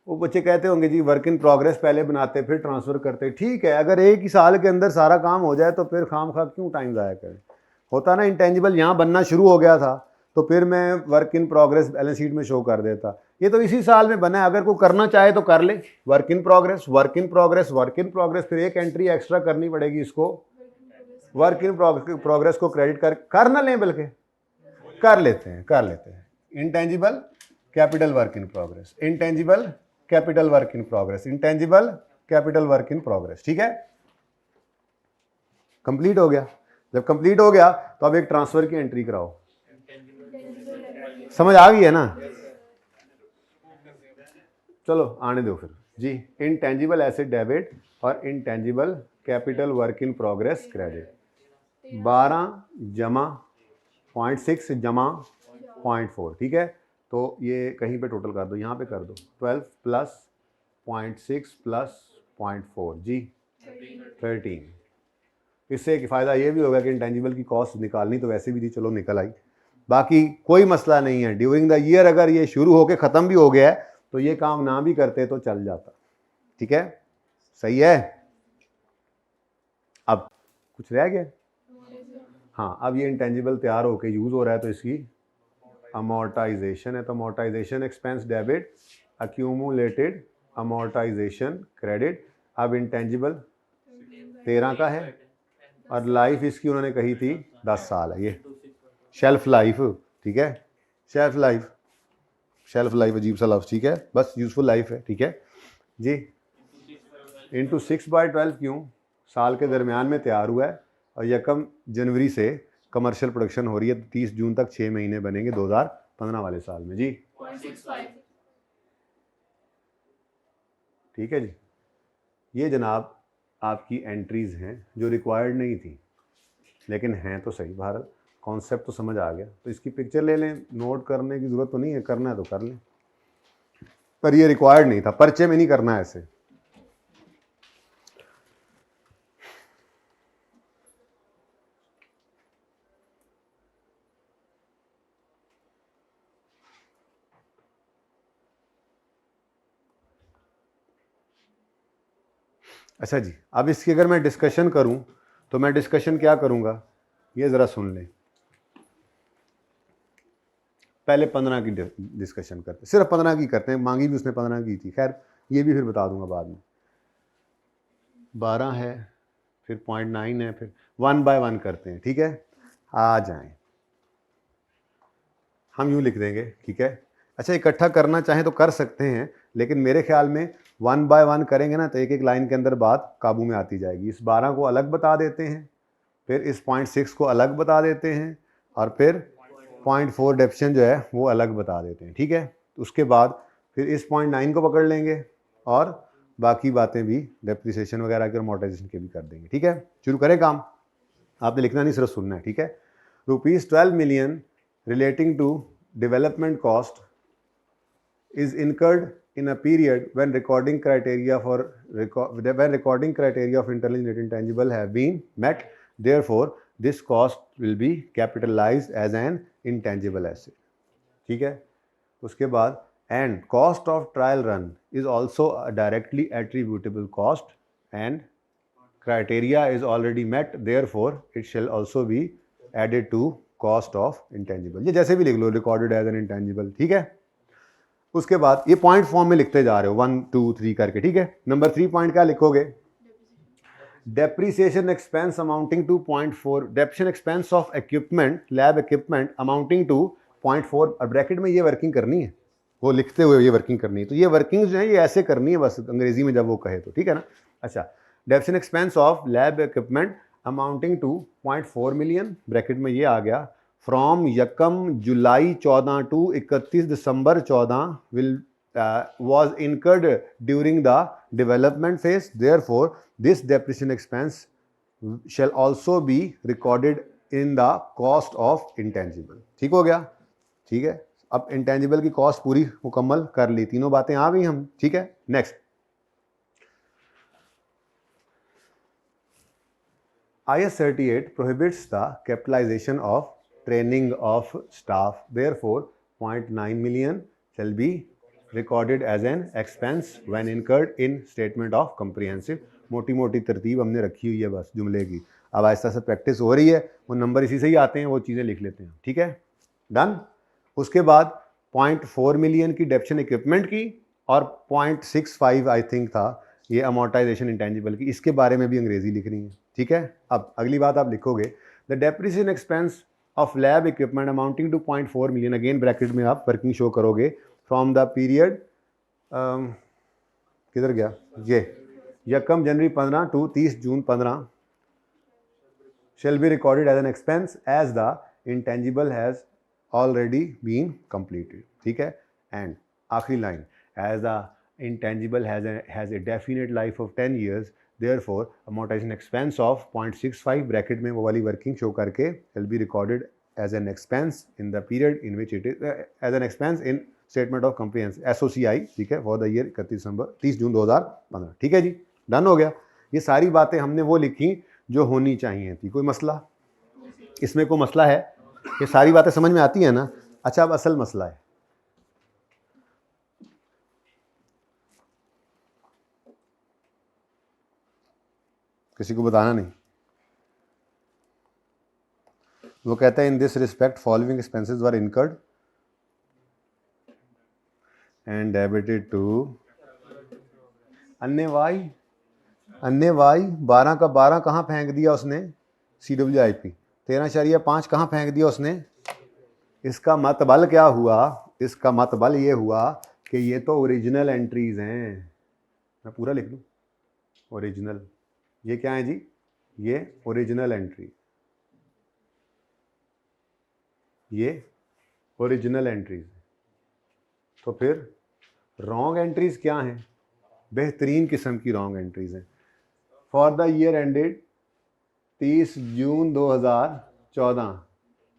वो बच्चे कहते होंगे जी वर्क इन प्रोग्रेस पहले बनाते फिर ट्रांसफ़र करते, ठीक है। अगर एक ही साल के अंदर सारा काम हो जाए तो फिर खामखा क्यों टाइम ज़ाया करें। होता ना इंटेंजिबल यहाँ बनना शुरू हो गया था तो फिर मैं work in progress balance sheet में शो कर देता। ये तो इसी साल में बना है, अगर कोई करना चाहे तो कर ले। Work in progress, work in progress, work in progress, फिर एक एंट्री एक्स्ट्रा करनी पड़ेगी इसको, वर्क इन प्रोग्रेस को क्रेडिट कर ना लें, बल्कि कर लेते हैं। Intangible capital work in progress, intangible capital work in progress, intangible capital work in progress, ठीक है। कंप्लीट हो गया। जब कंप्लीट हो गया तो अब एक ट्रांसफर की एंट्री कराओ। समझ आ गई है ना? चलो आने दो फिर जी। इंटेंजिबल एसेट डेबिट और intangible capital work in progress credit 12 जमा 0.6 जमा 0.4, ठीक है। तो ये कहीं पे टोटल कर दो, यहाँ पे कर दो 12 प्लस 0.6 प्लस 0.4 जी 13। इससे एक फ़ायदा ये भी होगा कि इंटेंजिबल की कॉस्ट निकालनी तो वैसे भी थी, चलो निकल आई। बाकी कोई मसला नहीं है। ड्यूरिंग द ईयर अगर ये शुरू होकर ख़त्म भी हो गया है तो ये काम ना भी करते तो चल जाता, ठीक है। सही है। अब कुछ रह गया? हाँ, अब ये इंटेंजिबल तैयार होकर यूज़ हो रहा है तो इसकी अमोर्टाइजेशन है। तो amortisation expense debit, accumulated amortisation credit. अब इंटेंजिबल 13 का है और लाइफ इसकी उन्होंने कही थी 10 साल है। ये शेल्फ लाइफ, ठीक है। शेल्फ लाइफ अजीब सा लफ्ज़, ठीक है, बस यूज़फुल लाइफ है, ठीक है जी। इंटू 6/12 क्यों? साल के दरमियान में तैयार हुआ है और 1 जनवरी से कमर्शियल प्रोडक्शन हो रही है, तो 30 जून तक 6 महीने बनेंगे 2015 वाले साल में जी। 0.65, ठीक है जी। ये जनाब आपकी एंट्रीज़ हैं जो रिक्वायर्ड नहीं थी, लेकिन हैं तो सही। बहरहाल कॉन्सेप्ट तो समझ आ गया, तो इसकी पिक्चर ले लें, नोट करने की ज़रूरत तो नहीं है, करना है तो कर लें, पर ये रिक्वायर्ड नहीं था, पर्चे में नहीं करना है ऐसे। अच्छा जी, अब इसकी अगर मैं डिस्कशन करूं तो मैं डिस्कशन क्या करूंगा, ये ज़रा सुन लें। पहले 15 की डिस्कशन करते हैं, सिर्फ 15 की करते हैं, मांगी भी उसने 15 की थी, खैर ये भी फिर बता दूंगा बाद में। 12 है, फिर 0.9 है, फिर 1 बाय 1 करते हैं, ठीक है। आ जाएं, हम यूँ लिख देंगे, ठीक है। अच्छा, इकट्ठा करना चाहें तो कर सकते हैं, लेकिन मेरे ख्याल में 1 बाय 1 करेंगे ना तो एक एक लाइन के अंदर बात काबू में आती जाएगी। इस 12 को अलग बता देते हैं, फिर इस 0.6 को अलग बता देते हैं, और फिर 0.4 डेप्शन जो है वो अलग बता देते हैं, ठीक है। तो उसके बाद फिर इस 0.9 को पकड़ लेंगे और बाकी बातें भी डेप्रिसिएशन वगैरह की और अमोर्टाइजेशन के भी कर देंगे, ठीक है। शुरू करें काम, आपने लिखना नहीं, सिर्फ सुनना है, ठीक है। ₹12 million relating to development cost is incurred in a period when recording criteria of internally net intangible have been met. Therefore, this cost will be capitalized as an intangible asset, ठीक है। उसके बाद and cost of trial run is also a directly attributable cost and criteria is already met, therefore it shall also be added to cost of intangible। ये जैसे भी लिख लो, recorded as an intangible, ठीक है। उसके बाद ये पॉइंट फॉर्म में लिखते जा रहे हो 1 2 3 करके, ठीक है। नंबर 3 पॉइंट क्या लिखोगे? Depreciation expense amounting to 0.4, depreciation expense of equipment, lab equipment amounting to 0.4, bracket में ये वर्किंग करनी है, वो लिखते हुए ये वर्किंग करनी है। तो ये वर्किंग जो है ये ऐसे करनी है बस, अंग्रेजी में जब वो कहे तो, ठीक है ना। अच्छा, depreciation expense of lab equipment amounting to 0.4 million, bracket में ये आ गया, from 1 July 14 to 31 December 14 will was incurred during the development phase. Therefore, this depreciation expense shall also be recorded in the cost of intangible। ठीक हो गया, ठीक है। अब इंटेंजिबल की कॉस्ट पूरी मुकम्मल कर ली, तीनों बातें आ गई हम, ठीक है। Next, IS 38 prohibits the capitalization of training of staff. Therefore, 0.9 million shall be recorded as an expense when incurred in statement of comprehensive। मोटी मोटी तरतीब हमने रखी हुई है बस जुमले की, अब आहिस्ता से प्रैक्टिस हो रही है, वो नंबर इसी से ही आते हैं, वो चीज़ें लिख लेते हैं, ठीक है, डन। उसके बाद 0.4 मिलियन की डेप्शन इक्विपमेंट की और 0.65 आई थिंक था ये अमोर्टाइजेशन इंटेंजिबल की, इसके बारे में भी अंग्रेजी लिखनी है, ठीक है। अब अगली बात आप लिखोगे, the depreciation expense of lab equipment amounting to 0.4 million, again bracket में आप वर्किंग शो करोगे, फ्रॉम द पीरियड, किधर गया ये, 1 January 15 to 30 June 15 shall be recorded as an expense as the intangible has already been completed, ठीक है। And आखिरी line, as the intangible has a definite life of 10 years, therefore amortization expense of 0.65 bracket में वो वाली working show करके shall be recorded as an expense in the period in which it is as an expense in statement of comprehensive SOCI, ठीक है, for the year 30 जून 2015, ठीक है जी, done हो गया। ये सारी बातें हमने वो लिखी जो होनी चाहिए थी। कोई मसला इसमें, कोई मसला है? ये सारी बातें समझ में आती है ना? अच्छा, अब असल मसला है, किसी को बताना नहीं। वो कहता है in this respect following expenses were incurred and debited to अन्य वाई। 12 का 12 कहाँ फेंक दिया उसने? CWIP। 13.5 कहाँ फेंक दिया उसने? इसका मतबल क्या हुआ? इसका मतबल ये हुआ कि ये तो ओरिजिनल एंट्रीज हैं। मैं पूरा लिख दूँ, ओरिजिनल, ये क्या है जी? ये ओरिजिनल एंट्री, ये ओरिजिनल एंट्रीज। तो फिर रॉन्ग एंट्रीज क्या हैं? बेहतरीन किस्म की रॉन्ग एंट्रीज हैं। For the year ended 30 June 2014,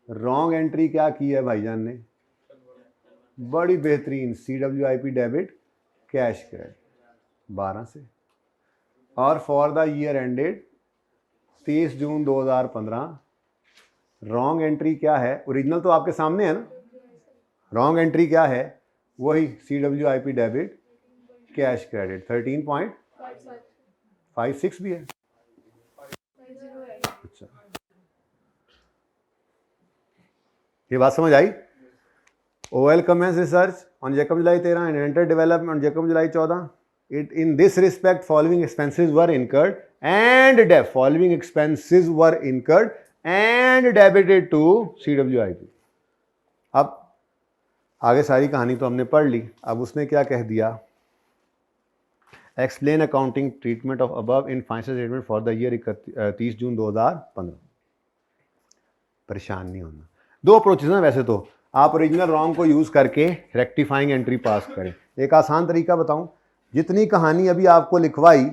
wrong entry क्या की है भाईजान ने? बड़ी बेहतरीन, CWIP डेबिट कैश क्रेडिट 12 से। और for the year ended 30 June 2015, wrong entry क्या है? ओरिजिनल तो आपके सामने है ना, रॉन्ग एंट्री क्या है? वही CWIP डेबिट कैश क्रेडिट 13.56 भी है। अच्छा, ये बात समझ आई? OL commenced research on Jacob July 13 and entered development on Jacob July 14. In this respect, following expenses were incurred and debited to CWIP. अब आगे सारी कहानी तो हमने पढ़ ली. अब उसने क्या कह दिया? Explain accounting treatment of above in financial statement for the year 30 जून 2015. परेशान नहीं होना. दो अप्रोचेस हैं वैसे तो. आप ओरिजिनल रॉन्ग को यूज़ करके रेक्टिफाइंग एंट्री पास करें. एक आसान तरीका बताऊं, जितनी कहानी अभी आपको लिखवाई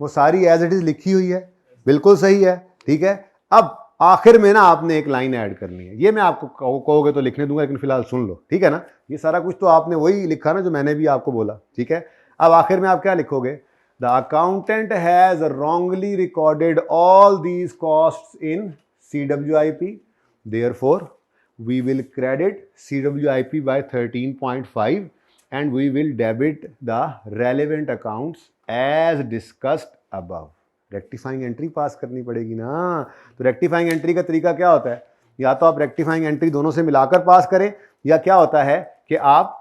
वो सारी एज इट इज़ लिखी हुई है, बिल्कुल सही है, ठीक है. अब आखिर में ना आपने एक लाइन ऐड करनी है. ये मैं आपको कहोगे तो लिखने दूंगा, लेकिन फिलहाल सुन लो, ठीक है ना. ये सारा कुछ तो आपने वही लिखा ना जो मैंने भी आपको बोला, ठीक है. अब आखिर में आप क्या लिखोगे? The accountant has wrongly recorded all these costs in CWIP, therefore we will credit CWIP by 13.5 and we will debit the relevant accounts as discussed above. Rectifying entry पास करनी पड़ेगी ना. तो रेक्टिफाइंग एंट्री का तरीका क्या होता है? या तो आप रेक्टिफाइंग एंट्री दोनों से मिलाकर पास करें, या क्या होता है कि आप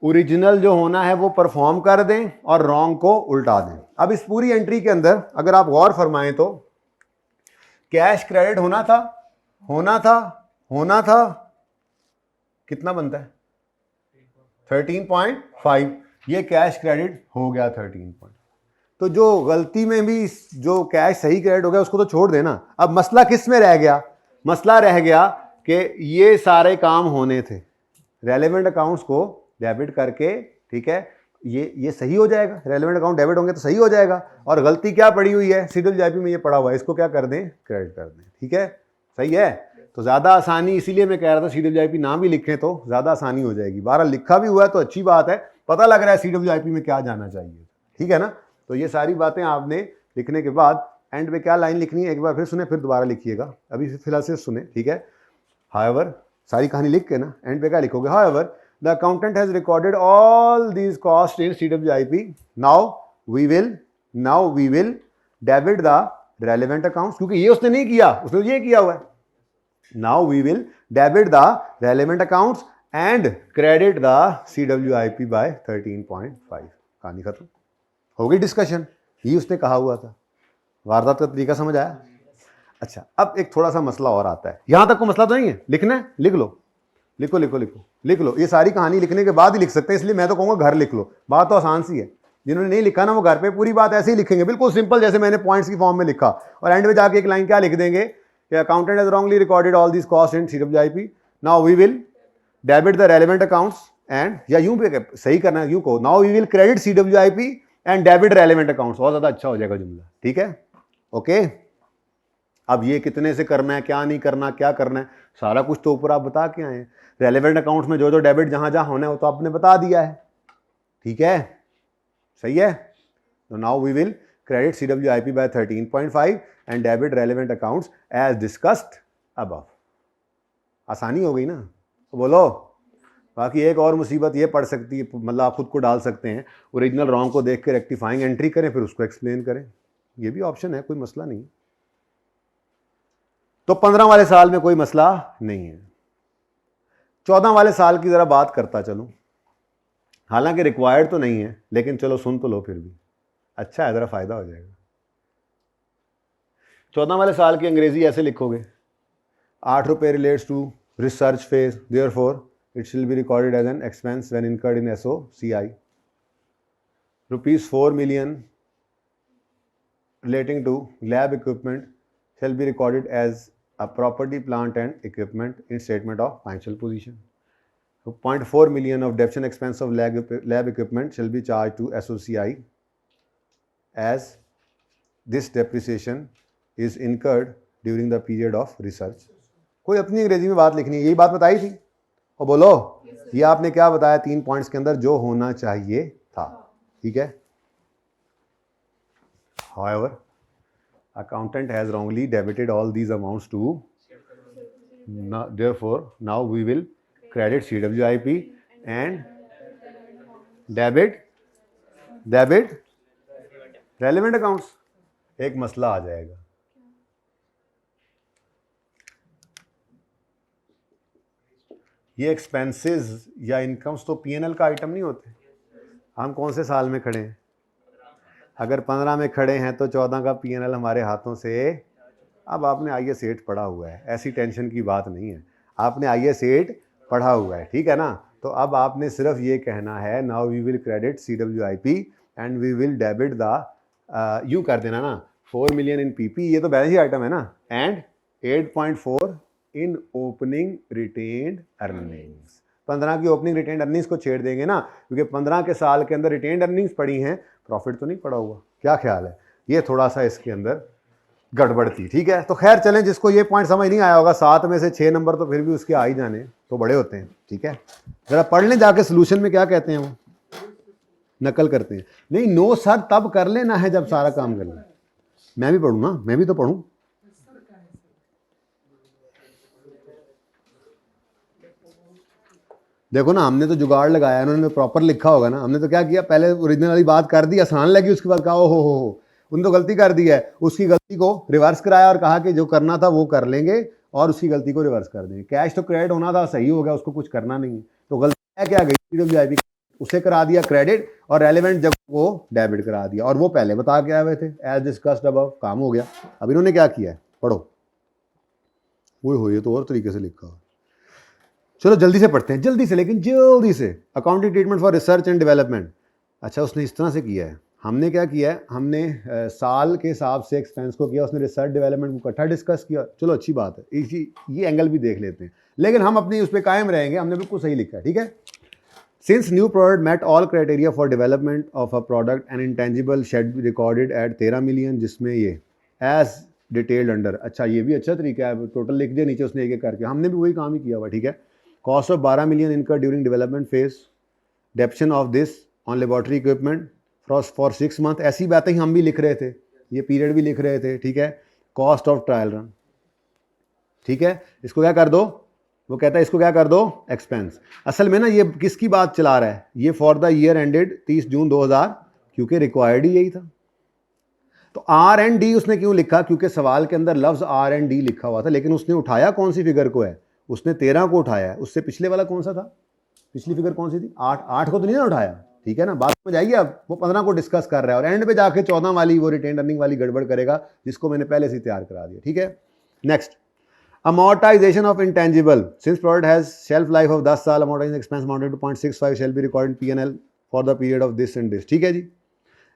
ओरिजिनल जो होना है वो परफॉर्म कर दें और रॉन्ग को उल्टा दें. अब इस पूरी एंट्री के अंदर अगर आप गौर फरमाएं तो कैश क्रेडिट होना था. कितना बनता है? 13.5. ये कैश क्रेडिट हो गया 13. तो जो गलती में भी जो कैश सही क्रेडिट हो गया उसको तो छोड़ देना. अब मसला किस में रह गया? मसला रह गया कि ये सारे काम होने थे, रेलेवेंट अकाउंट्स को डेबिट करके, ठीक है. ये सही हो जाएगा, रेलेवेंट अकाउंट डेबिट होंगे तो सही हो जाएगा. और गलती क्या पड़ी हुई है? CWIP में ये पड़ा हुआ है, इसको क्या कर दें? क्रेडिट कर दें. ठीक है, सही है. तो ज़्यादा आसानी, इसीलिए मैं कह रहा था CWIP ना भी लिखें तो ज़्यादा आसानी हो जाएगी. 12 लिखा भी हुआ है तो अच्छी बात है, पता लग रहा है CWIP में क्या जाना चाहिए, ठीक है ना. तो ये सारी बातें आपने लिखने के बाद एंड में क्या लाइन लिखनी है एक बार फिर सुने, फिर दोबारा लिखिएगा. अभी फिलहाल से सुने, ठीक है. हाउएवर, सारी कहानी लिख के ना एंड पे क्या लिखोगे? However the accountant has recorded all these cost in CWIP. Now we will debit the relevant accounts, क्योंकि ये उसने नहीं किया, उसने ये किया हुआ है. Now we will debit the relevant accounts and credit the CWIP by 13.5. कहानी खत्म हो गई. डिस्कशन ये उसने कहा हुआ था. वारदात का तरीका समझ आया? अच्छा, अब एक थोड़ा सा मसला और आता है. यहां तक को मसला तो नहीं है, लिखना है लिख लो, लिखो लिखो लिखो लिख लो. ये सारी कहानी लिखने के बाद ही लिख सकते हैं, इसलिए मैं तो कहूँगा घर लिख लो. बात तो आसान सी है. जिन्होंने नहीं लिखा ना वो घर पे पूरी बात ऐसे ही लिखेंगे, बिल्कुल सिंपल, जैसे मैंने पॉइंट्स की फॉर्म में लिखा. और एंड में जाके एक लाइन क्या लिख देंगे कि accountant has wrongly recorded all these cost in CWIP. Now we will debit the relevant accounts and, या यूं पे सही करना है, यूं कहो, now we will credit CWIP and debit relevant accounts. बहुत ज्यादा अच्छा हो जाएगा जुमला, ठीक है. ओके. अब ये कितने से करना है, क्या नहीं करना, क्या करना है, सारा कुछ तो ऊपर आप बता के आए हैं. रेलेवेंट अकाउंट्स में जो जो डेबिट जहां जहां होना है वो तो आपने बता दिया है, ठीक है, सही है. तो now we will credit CWIP by 13.5 and debit relevant accounts as discussed above. आसानी हो गई ना. बोलो. बाकी एक और मुसीबत ये पड़ सकती है, मतलब आप खुद को डाल सकते हैं, ओरिजिनल रॉन्ग को देख के रेक्टिफाइंग एंट्री करें फिर उसको एक्सप्लेन करें. ये भी ऑप्शन है, कोई मसला नहीं. तो 15 वाले साल में कोई मसला नहीं है. 14 वाले साल की जरा बात करता चलूं. हालांकि रिक्वायर्ड तो नहीं है, लेकिन चलो सुन तो लो फिर भी. अच्छा है, ज़रा फायदा हो जाएगा. 14 वाले साल की अंग्रेजी ऐसे लिखोगे. 8 रुपये relates to research phase, therefore it shall be recorded as an expense when incurred in SOCI. ₹4 million relating to lab equipment shall be recorded as a property, plant and equipment in statement of financial position. $0.4 million of depreciation expense of lab equipment shall be charged to SOCI as this depreciation is incurred during the period of research. कोई अपनी अंग्रेजी में बात लिखनी है, यही बात बताई थी. और बोलो, ये आपने क्या बताया 3 पॉइंट्स के अंदर जो होना चाहिए था, ठीक है. However, accountant has wrongly debited all these amounts to, therefore now we will credit CWIP and debit relevant accounts. एक मसला आ जाएगा. ये एक्सपेंसेस या इनकम्स तो पीएनएल का आइटम नहीं होते। हम कौन से साल में खड़े हैं? अगर 15 में खड़े हैं तो 14 का पीएनएल हमारे हाथों से। अब आपने आईएएस 8 पढ़ा हुआ है, ऐसी टेंशन की बात नहीं है, आपने आईएएस 8 पढ़ा हुआ है, ठीक है ना। तो अब आपने सिर्फ ये कहना है now we will credit CWIP and we will debit the, यूँ कर देना ना, 4 मिलियन इन पीपी, ये तो बैलेंस शीट आइटम है ना, and 8.4 in opening retained earnings. 15 की ओपनिंग रिटेन्ड अर्निंग्स को छेड़ देंगे ना, क्योंकि 15 के साल के अंदर रिटेन्ड अर्निंग्स पड़ी हैं, प्रॉफिट तो नहीं पड़ा हुआ। क्या ख्याल है? ये थोड़ा सा इसके अंदर गड़बड़ थी, ठीक है। तो खैर चलें, जिसको ये पॉइंट समझ नहीं आया होगा, 7 में से 6 नंबर तो फिर भी उसके आ ही जाने, तो बड़े होते हैं, ठीक है। जरा पढ़ लें जाके सोल्यूशन में क्या कहते हैं, वो नकल करते हैं। नहीं नो सर तब कर लेना है जब सारा काम कर लेना। मैं भी पढ़ूँ ना, मैं भी तो पढ़ूँ। देखो ना, हमने तो जुगाड़ लगाया, उन्होंने प्रॉपर लिखा होगा ना। हमने तो क्या किया, पहले ओरिजिनल वाली बात कर दी, आसान लगी, उसके बाद कहा ओ हो उन्होंने तो गलती कर दी है, उसकी गलती को रिवर्स कराया और कहा कि जो करना था वो कर लेंगे और उसकी गलती को रिवर्स कर देंगे। कैश तो क्रेडिट होना था, सही हो गया, उसको कुछ करना नहीं है, तो गलती है क्या गई, CWIP उसे करा दिया क्रेडिट और रेलिवेंट जब वो डेबिट करा दिया, और वो पहले बता के आए हुए थे एज डिस्कस्ड अबव, काम हो गया। अब इन्होंने क्या किया है, पढ़ो। वो हो, ये तो और तरीके से लिखा हो। चलो जल्दी से पढ़ते हैं, जल्दी से, लेकिन जल्दी से। Accounting treatment for research and development. अच्छा, उसने इस तरह से किया है, हमने क्या किया है, हमने साल के हिसाब से एक्सपेंस को किया, उसने रिसर्च डेवलपमेंट को इकट्ठा डिस्कस किया। चलो अच्छी बात है, ये एंगल भी देख लेते हैं, लेकिन हम अपनी उस पर कायम रहेंगे, हमने बिल्कुल सही लिखा है, ठीक है। Since new product met all criteria for development of a product and intangible shed recorded at 13 मिलियन, जिसमें ये एज डिटेल्ड अंडर। अच्छा, ये भी अच्छा तरीका है, टोटल लिख दिया नीचे उसने एक एक करके, हमने भी वही काम ही किया हुआ, ठीक है। कॉस्ट ऑफ 12 मिलियन इनकर during development phase, डेप्शन of this on laboratory equipment for 6 month. ऐसी बातें ही हम भी लिख रहे थे, ये पीरियड भी लिख रहे थे, ठीक है। कॉस्ट ऑफ ट्रायल रन, ठीक है, इसको क्या कर दो, वो कहता है इसको क्या कर दो, एक्सपेंस। असल में ना ये किसकी बात चला रहा है, ये फॉर द ईयर एंडेड 30 जून 2000, क्योंकि रिक्वायर्ड ही यही था। तो R&D उसने क्यों लिखा, क्योंकि सवाल के अंदर लफ्ज R&D लिखा हुआ था, लेकिन उसने उठाया कौन सी फिगर को है, उसने 13 को उठाया है। उससे पिछले वाला कौन सा था, पिछली फिगर कौन सी थी, 8 को तो नहीं ना उठाया, ठीक है ना। बात समझ आइए, अब वो 15 को डिस्कस कर रहा है और एंड पे जाके 14 वाली वो रिटेन अर्निंग वाली गड़बड़ करेगा, जिसको मैंने पहले से तैयार करा दिया, ठीक है। Next, amortization of intangible, since product has shelf life of 10 साल, amortization expense amounted to 0.65 shall be recorded in P&L for the period of this and this, ठीक है जी।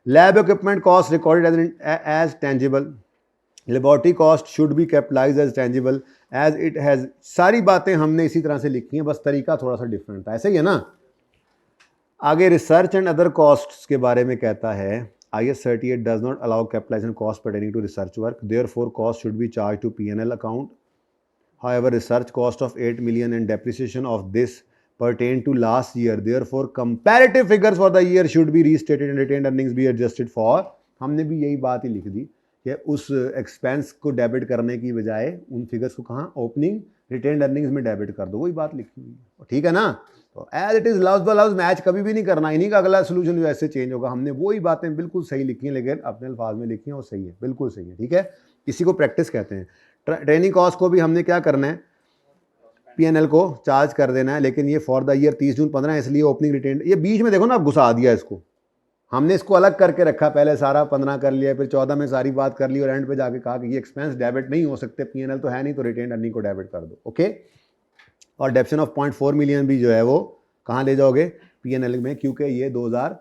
Lab equipment cost recorded as tangible, laboratory cost should be capitalise as tangible as it has. सारी बातें हमने इसी तरह से लिखी हैं, बस तरीका थोड़ा सा डिफरेंट था, ऐसे ही है ना। आगे रिसर्च एंड अदर कॉस्ट्स के बारे में कहता है, IS 38 does not allow capitalization cost pertaining to research work, therefore cost should be charged to P&L account. However, research cost of 8 million and depreciation of this pertain to last year, therefore comparative figures for the year should be restated and retained earnings be adjusted for। हमने भी यही बात ही लिख दी कि उस expense को debit करने की बजाय उन फिगर्स को कहाँ, ओपनिंग रिटेन्ड अर्निंग्स में डेबिट कर दो, वही बात लिखी हुई है, ठीक है ना। तो एज इट इज़ लफ्ज ब लफ्ज मैच कभी भी नहीं करना, इन्हीं का अगला सोल्यूशन जो ऐसे चेंज होगा। हमने वही बातें बिल्कुल सही लिखी हैं, लेकिन अपने अल्फाज में लिखी हैं, वो सही है, बिल्कुल सही है, ठीक है। इसी को प्रैक्टिस कहते हैं। ट्रेनिंग कॉस्ट को भी हमने क्या करना है, P&L को चार्ज कर देना है, लेकिन ये फॉर द ईयर 30 जून 15, इसलिए ओपनिंग रिटेन, ये बीच में देखो ना, आप घुसा दिया इसको, हमने इसको अलग करके रखा, पहले सारा 15 कर लिया, फिर 14 में सारी बात कर ली और एंड पे जाके कहा कि ये एक्सपेंस डेबिट नहीं हो सकते, P&L तो है नहीं, तो रिटेन अर्निंग को डेबिट कर दो, ओके। और डेप्शन ऑफ 0.4 मिलियन भी जो है वो कहाँ ले जाओगे, P&L में, क्योंकि ये 2000,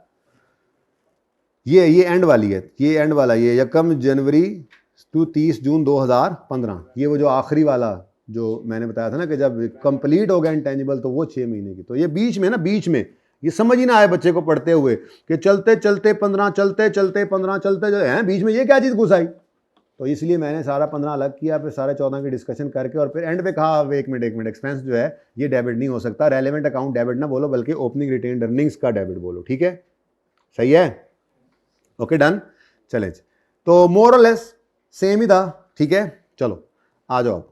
ये एंड वाली है, ये एंड वाला, ये 1 जनवरी टू 30 जून 2015, ये वो जो आखिरी वाला जो मैंने बताया था ना कि जब कंप्लीट हो गया इंटेंजिबल, तो वो 6 महीने की। तो ये बीच में ना, बीच में ये समझ ही ना आए बच्चे को पढ़ते हुए कि चलते चलते 15, चलते चलते 15, चलते जो है बीच में ये क्या चीज़ घुस आई। तो इसलिए मैंने सारा 15 अलग किया, फिर सारे 14 की डिस्कशन करके, और फिर एंड पे कहा अब एक मिनट एक्सपेंस जो है ये डेबिट नहीं हो सकता, रेलेवेंट अकाउंट डेबिट ना बोलो, बल्कि ओपनिंग रिटेन्ड अर्निंग्स का डेबिट बोलो, ठीक है, सही है, ओके डन। चले, तो मोर और लेस सेम ही था, ठीक है। चलो आ जाओ,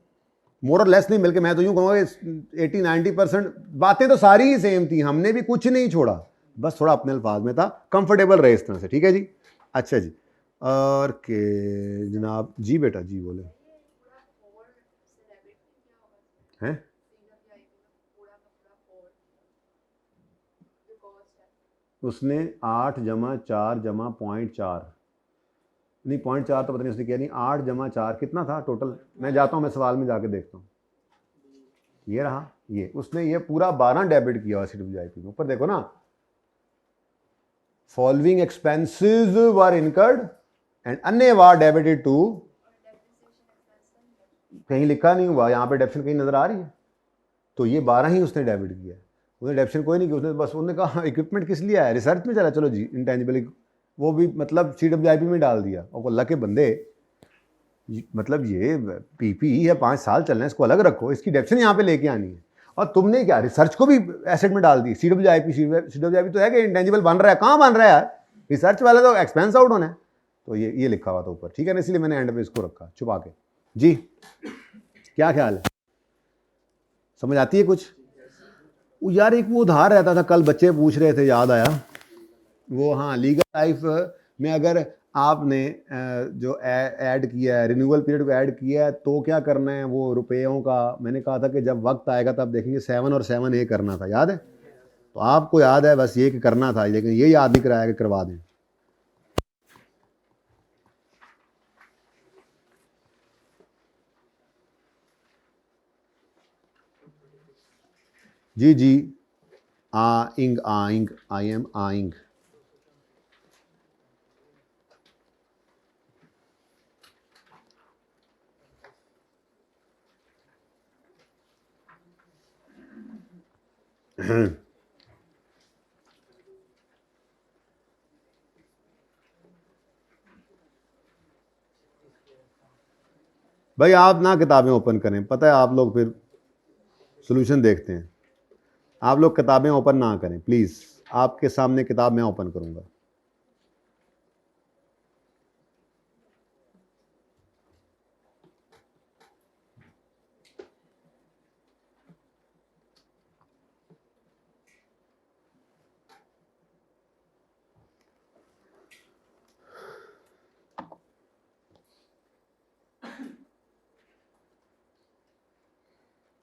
मोर और लेस नहीं, मिलके मैं तो यूं कहूँगा 80-90% बातें तो सारी ही सेम थी, हमने भी कुछ नहीं छोड़ा, बस थोड़ा अपने अल्फाज में था, कंफर्टेबल रहे इस तरह से, ठीक है जी। अच्छा जी, और के जनाब, जी बेटा जी बोले हैं। उसने 8 जमा 4 जमा 0.4, नहीं 0.4 तो पता नहीं उसने किया नहीं, 8 जमा 4 कितना था टोटल? मैं जाता हूँ, मैं सवाल में जाके देखता हूँ। ये रहा, ये उसने ये पूरा 12 डेबिट किया हुआ CWIP में। ऊपर देखो ना, following expenses were incurred and अन्य वर डेबिटेड टू, कहीं लिखा नहीं हुआ यहाँ पे, डेप्शन कहीं नजर आ रही है? तो ये 12 ही उसने डेबिट किया, उसने डेप्शन कोई नहीं किया। उसने बस उन्होंने कहा इक्विपमेंट किस लिए आया, रिसर्च में चला, चलो जी इंटेंजिबल, वो भी मतलब CWIP में डाल दिया। और अल्लाह के बंदे, मतलब ये PPE है, 5 साल चलना है, इसको अलग रखो, इसकी डेप्शन यहाँ पे लेके आनी है। और तुमने क्या रिसर्च को भी एसेट में डाल दी? CWIP तो है कि इंटेंजिबल बन रहा है, कहाँ बन रहा है यार? रिसर्च वाला तो एक्सपेंस आउट होना है। तो ये लिखा हुआ था ऊपर, ठीक है ना, इसलिए मैंने एंड पे इसको रखा छुपा के। जी क्या ख्याल है, समझ आती है कुछ? यार एक वो उधार रहता था, कल बच्चे पूछ रहे थे, याद आया वो, हाँ लीगल लाइफ में अगर आपने जो ऐड किया है, रिन्यूअल पीरियड को ऐड किया है, तो क्या करना है वो रुपयों का? मैंने कहा था कि जब वक्त आएगा तब देखेंगे, 7 और 7A करना था, याद है? तो आपको याद है बस ये कि करना था, लेकिन ये याद नहीं कराया कि करवा दें। जी जी, आइंग आइंग, आई एम आइंग। भाई आप ना किताबें ओपन करें, पता है आप लोग फिर सॉल्यूशन देखते हैं। आप लोग किताबें ओपन ना करें प्लीज़, आपके सामने किताब मैं ओपन करूंगा।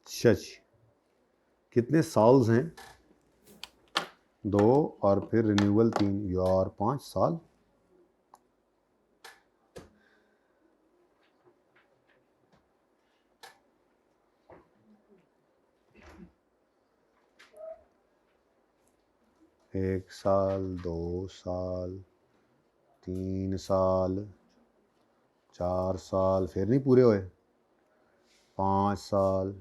सच, कितने साल्स हैं? 2 और फिर रिन्यूअल 3, यार 5 साल। एक साल, 2 साल, 3 साल, 4 साल, फिर नहीं पूरे हुए, 5 साल,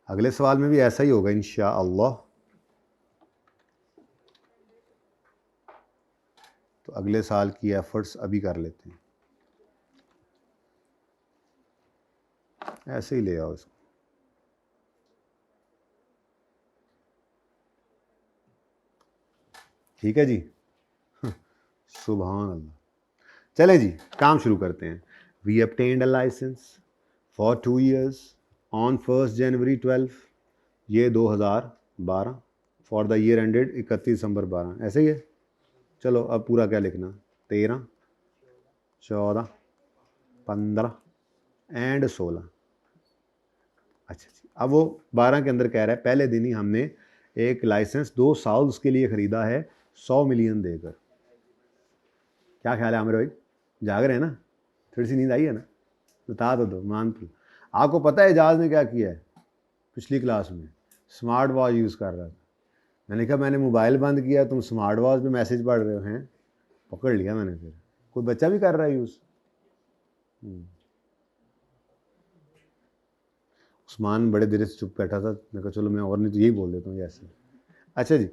अगले सवाल में भी ऐसा ही होगा इंशाअल्लाह। तो अगले साल की एफर्ट्स अभी कर लेते हैं, ऐसे ही ले आओ इसको। ठीक है जी, सुभान अल्लाह। चलें जी, काम शुरू करते हैं। We obtained a license for 2 years on 1st January 12, ये 2012, फॉर द ईयर एंडेड 31 दिसंबर 12, ऐसे ही है। चलो अब पूरा क्या लिखना, 13, 14, 15 एंड 16। अच्छा जी, अब वो 12 के अंदर कह रहा है पहले दिन ही हमने एक लाइसेंस 2 साल उसके लिए ख़रीदा है 100 मिलियन देकर। क्या ख्याल है आमिर भाई, जाग रहे हैं ना? थोड़ी सी नींद आई है ना? बता दो मान तो। आपको पता है एजाज ने क्या किया है? पिछली क्लास में स्मार्ट वॉच यूज़ कर रहा था, मैंने कहा मैंने मोबाइल बंद किया, तुम स्मार्ट वॉच पे मैसेज पढ़ रहे हो हैं, पकड़ लिया मैंने। फिर कोई बच्चा भी कर रहा है यूज़। उस्मान बड़े देर से चुप बैठा था, मैं कहा चलो मैं और नहीं तो यही बोल देता हूँ जैसे। अच्छा जी,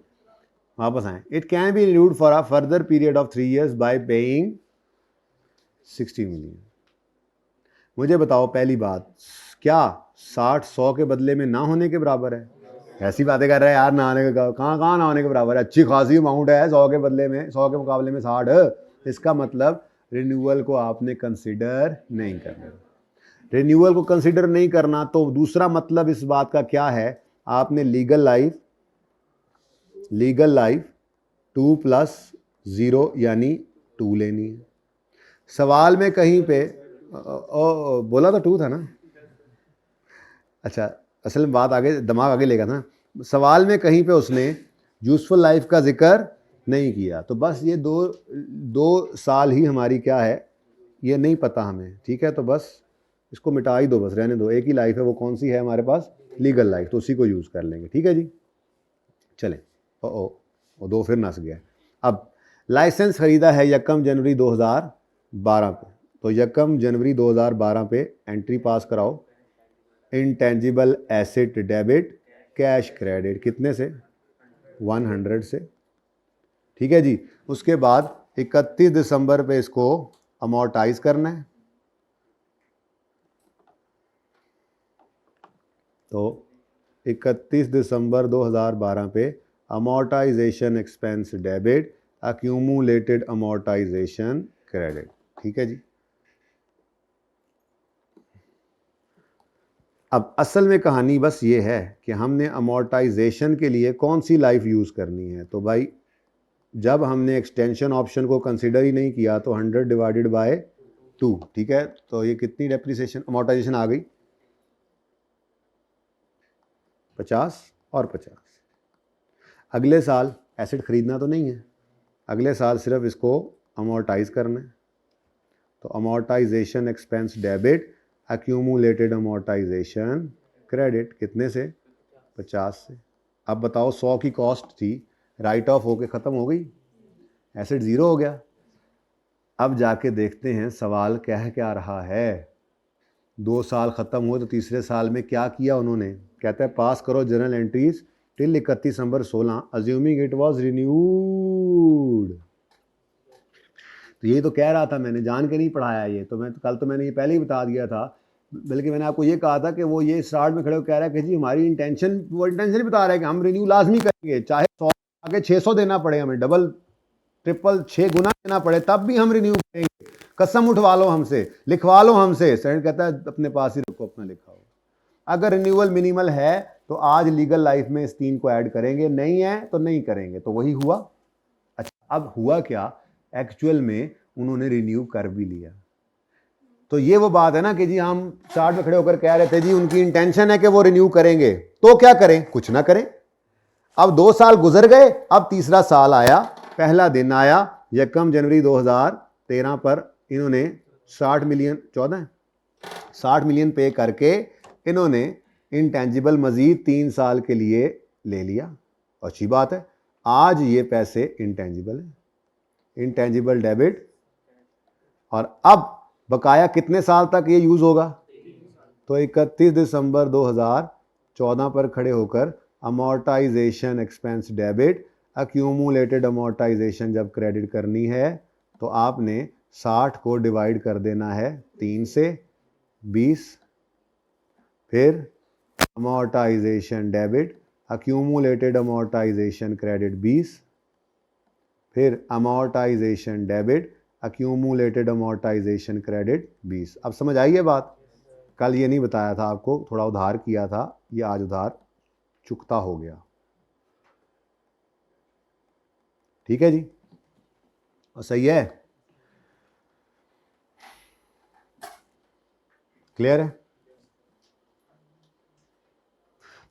वापस आएँ। It can be renewed for a further period of 3 years bye paying 60 million. मुझे बताओ पहली बात, क्या 60 100 के बदले में ना होने के बराबर है? ऐसी बातें कर रहा है यार, ना होने का कहाँ ना होने के बराबर है? अच्छी खासी अमाउंट है, 100 के बदले में, 100 के मुकाबले में 60। इसका मतलब रिन्यूअल को आपने कंसिडर नहीं करना। रिन्यूअल को कंसिडर नहीं करना तो दूसरा मतलब इस बात का क्या है, आपने लीगल लाइफ 2+0 यानी 2 लेनी है। सवाल में कहीं पे बोला तो 2 था ना? अच्छा, असल में बात आगे, दिमाग आगे लेगा ना। सवाल में कहीं पे उसने यूजफुल लाइफ का जिक्र नहीं किया, तो बस ये दो साल ही हमारी क्या है ये नहीं पता हमें, ठीक है। तो बस इसको मिटा ही दो, बस रहने दो। एक ही लाइफ है, वो कौन सी है हमारे पास, लीगल लाइफ, तो उसी को यूज़ कर लेंगे, ठीक है जी। चलें। वो दो फिर नस गया। अब लाइसेंस खरीदा है 1 जनवरी 2012 पे, तो 1 जनवरी 2012 पे एंट्री पास कराओ, intangible asset debit cash credit, कितने से, 100 से, ठीक है जी। उसके बाद 31 दिसंबर पे इसको अमोर्टाइज करना है, तो 31 दिसंबर 2012 पे amortisation expense debit, accumulated amortisation credit, ठीक है जी। अब असल में कहानी बस ये है कि हमने अमोर्टाइजेशन के लिए कौन सी लाइफ यूज़ करनी है। तो भाई जब हमने एक्सटेंशन ऑप्शन को कंसिडर ही नहीं किया तो 100 डिवाइडेड बाय 2, ठीक है। तो ये कितनी डेप्रिसिएशन अमोर्टाइजेशन आ गई, 50 और 50। अगले साल एसेट खरीदना तो नहीं है, अगले साल सिर्फ इसको अमोर्टाइज करना है, तो amortisation expense debit, accumulated amortisation credit, कितने से, 50 से। अब बताओ 100 की कॉस्ट थी, राइट ऑफ होके ख़त्म हो गई, एसेट ज़ीरो हो गया। अब जाके देखते हैं सवाल क्या रहा है। 2 साल ख़त्म हुए तो तीसरे साल में क्या किया उन्होंने, कहता है पास करो journal entries till 31 December 16 assuming it was renewed. तो ये तो कह रहा था, मैंने जान के नहीं पढ़ाया ये, तो कल तो मैंने ये पहले ही बता दिया था, बल्कि मैंने आपको ये कहा था कि वो ये स्टार्ट में खड़े हो कह रहा है कि जी हमारी इंटेंशन, वो इंटेंशन बता रहा है कि हम रिन्यू लाजमी करेंगे, चाहे 100 आगे 600 देना पड़े, हमें डबल ट्रिपल 6 गुना देना पड़े, तब भी हम रिन्यू करेंगे, कसम उठवा लो हमसे, लिखवा लो हमसे। सेनेट कहता है अपने पास ही रखो, अपना लिखा हो। अगर रिन्यूअल मिनिमल है तो आज लीगल लाइफ में इस 3 को ऐड करेंगे, नहीं है तो नहीं करेंगे, तो वही हुआ। अच्छा अब हुआ क्या, एक्चुअल में उन्होंने रिन्यू कर भी लिया। तो ये वो बात है ना कि जी हम चार्ट में खड़े होकर कह रहे थे जी उनकी इंटेंशन है कि वो रिन्यू करेंगे, तो क्या करें, कुछ ना करें। अब 2 साल गुजर गए, अब तीसरा साल आया, पहला दिन आया 1 जनवरी 2013 पर इन्होंने 60 मिलियन 60 मिलियन पे करके इन्होंने इंटेंजिबल मजीद 3 साल के लिए ले लिया। अच्छी बात है, आज ये पैसे इंटेंजिबल है, इंटेंजिबल डेबिट, और अब बकाया कितने साल तक ये यूज होगा, तो 31 दिसंबर 2014 पर खड़े होकर amortisation expense debit, accumulated amortisation जब क्रेडिट करनी है तो आपने 60 को डिवाइड कर देना है 3 से 20, फिर amortisation debit, accumulated amortisation credit 20, फिर amortisation debit, accumulated amortisation credit 20। अब समझ आई है बात, कल ये नहीं बताया था आपको, थोड़ा उधार किया था, ये आज उधार चुकता हो गया, ठीक है जी, और सही है, क्लियर है।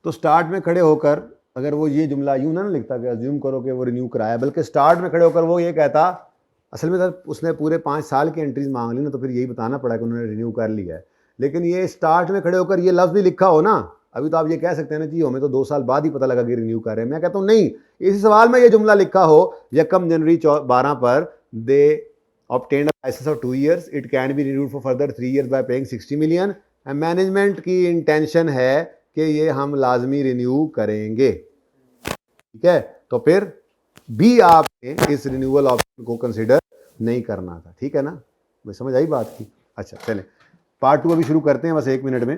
तो स्टार्ट में खड़े होकर अगर वो ये जुमला यूं ना लिखता कि अज्यूम करो कि वो रिन्यू कराया, बल्कि स्टार्ट में खड़े होकर वो ये कहता, असल में सर उसने पूरे 5 साल की एंट्रीज मांग ली ना, तो फिर यही बताना पड़ा कि उन्होंने रिन्यू कर लिया है। लेकिन ये स्टार्ट में खड़े होकर ये लफ्ज़ भी लिखा हो ना, अभी तो आप ये कह सकते हैं ना जी हमें तो 2 साल बाद ही पता लगा कि रिन्यू कर रहे हैं। मैं कहता हूँ नहीं, इसी सवाल में ये जुमला लिखा हो 1 जनवरी 12 पर दे obtained a license of 2 years, it can be renewed for further 3 years by paying 60 million, management की इंटेंशन है कि ये हम लाजमी रिन्यू करेंगे, ठीक है। तो फिर भी आपने इस रिन्यूअल ऑप्शन को कंसिडर नहीं करना था, ठीक है ना, मैं समझ आई बात की। अच्छा चलें पार्ट 2 अभी शुरू करते हैं, बस 1 मिनट में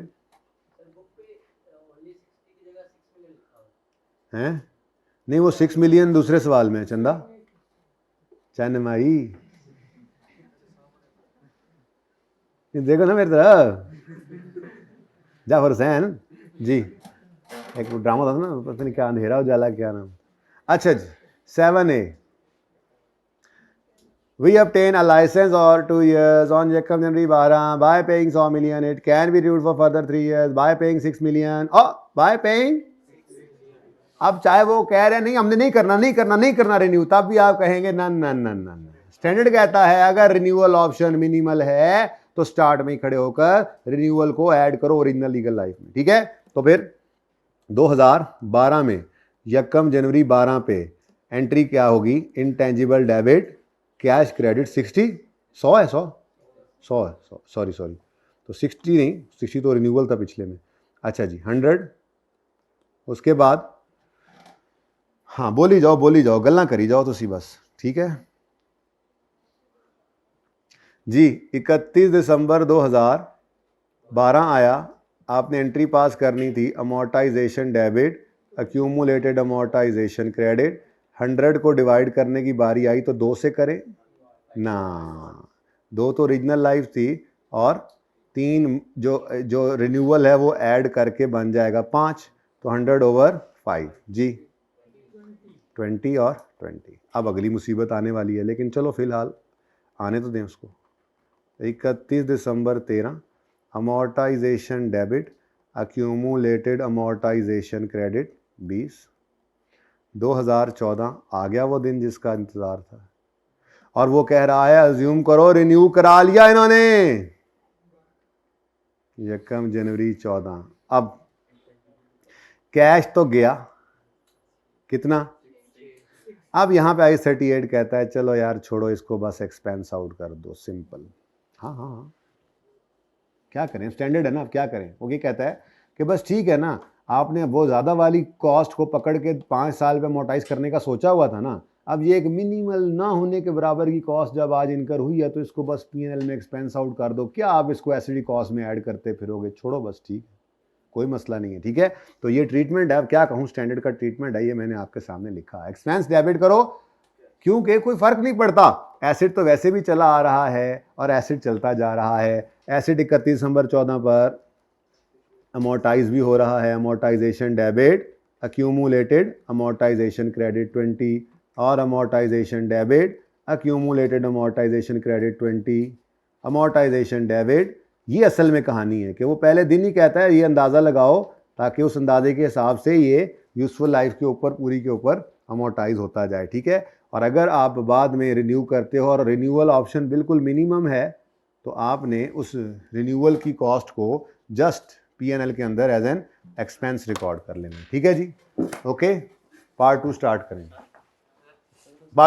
हैं। नहीं वो 6 मिलियन दूसरे सवाल में, चंदा चन्नमाई देखो ना मेरी तरह, जाफर हुसैन जी, एक ड्रामा था ना, पता नहीं क्या अंधेरा उजाला क्या नाम। अच्छा जी 7A, We obtain a license or 2 years on Yakam January 12 by paying 100 million. It can be renewed for further 3 years by paying 6 million or by paying. अब चाहे वो कह रहे हैं नहीं हमने नहीं करना रिन्यू, तब भी आप कहेंगे न। स्टैंडर्ड कहता है अगर रिन्यूअल ऑप्शन मिनिमल है तो स्टार्ट में ही खड़े होकर रिन्यूअल को ऐड करो ओरिजिनल लीगल लाइफ में, ठीक है। तो फिर 2012 में यकम जनवरी 12 पे एंट्री क्या होगी, इंटेंजिबल डेबिट कैश क्रेडिट 100 है, सॉरी तो 60 नहीं, 60 तो रिन्यूअल था पिछले में, अच्छा जी 100। उसके बाद हाँ बोली जाओ गल्ला करी जाओ तुसी बस, ठीक है जी। 31 दिसंबर 2012 आया, आपने एंट्री पास करनी थी amortisation debit accumulated amortisation credit. 100 को डिवाइड करने की बारी आई तो 2 से करें ना, 2 तो ओरिजिनल लाइफ थी और 3 जो रिन्यूअल है वो ऐड करके बन जाएगा 5, तो 100/5 जी 20 और 20। अब अगली मुसीबत आने वाली है, लेकिन चलो फिलहाल आने तो दें उसको। 31 दिसंबर 13 amortisation debit accumulated amortisation credit 20। 2014 आ गया वो दिन जिसका इंतजार था, और वो कह रहा है अज्यूम करो रिन्यू करा लिया इन्होंने, यकम जनवरी 14। अब कैश तो गया कितना, अब यहाँ पे I-38 कहता है चलो यार छोड़ो इसको, बस एक्सपेंस आउट कर दो, सिंपल। हाँ क्या करें, स्टैंडर्ड है ना, अब क्या करें। वो ये कहता है कि बस ठीक है ना, आपने वो ज़्यादा वाली कॉस्ट को पकड़ के 5 साल पे अमोर्टाइज करने का सोचा हुआ था ना, अब ये एक मिनिमल ना होने के बराबर की कॉस्ट जब आज इनकर हुई है तो इसको बस P&L में एक्सपेंस आउट कर दो, क्या आप इसको एसिडी कॉस्ट में ऐड करते फिरोगे, छोड़ो बस, ठीक है कोई मसला नहीं है, ठीक है। तो ये ट्रीटमेंट है, अब क्या कहूँ, स्टैंडर्ड का ट्रीटमेंट है, ये मैंने आपके सामने लिखा है। एक्सपेंस डेबिट करो क्योंकि कोई फर्क नहीं पड़ता, एसिड तो वैसे भी चला आ रहा है और एसिड चलता जा रहा है। एसिड 31 दिसंबर 14 पर अमोर्टाइज भी हो रहा है, amortisation debit accumulated amortisation credit 20 और amortisation debit accumulated amortisation credit 20। Amortisation debit ये असल में कहानी है कि वो पहले दिन ही कहता है ये अंदाज़ा लगाओ, ताकि उस अंदाजे के हिसाब से ये यूजफुल लाइफ के ऊपर पूरी के ऊपर अमोर्टाइज होता जाए, ठीक है। और अगर आप बाद में रिन्यू करते हो और रिन्यूअल ऑप्शन बिल्कुल मिनिमम है तो आपने उस रिन्यूअल की कॉस्ट को जस्ट P&L के अंदर एज एन एक्सपेंस रिकॉर्ड कर लेना, ठीक है जी। ओके, पार्ट 2 स्टार्ट करेंगे।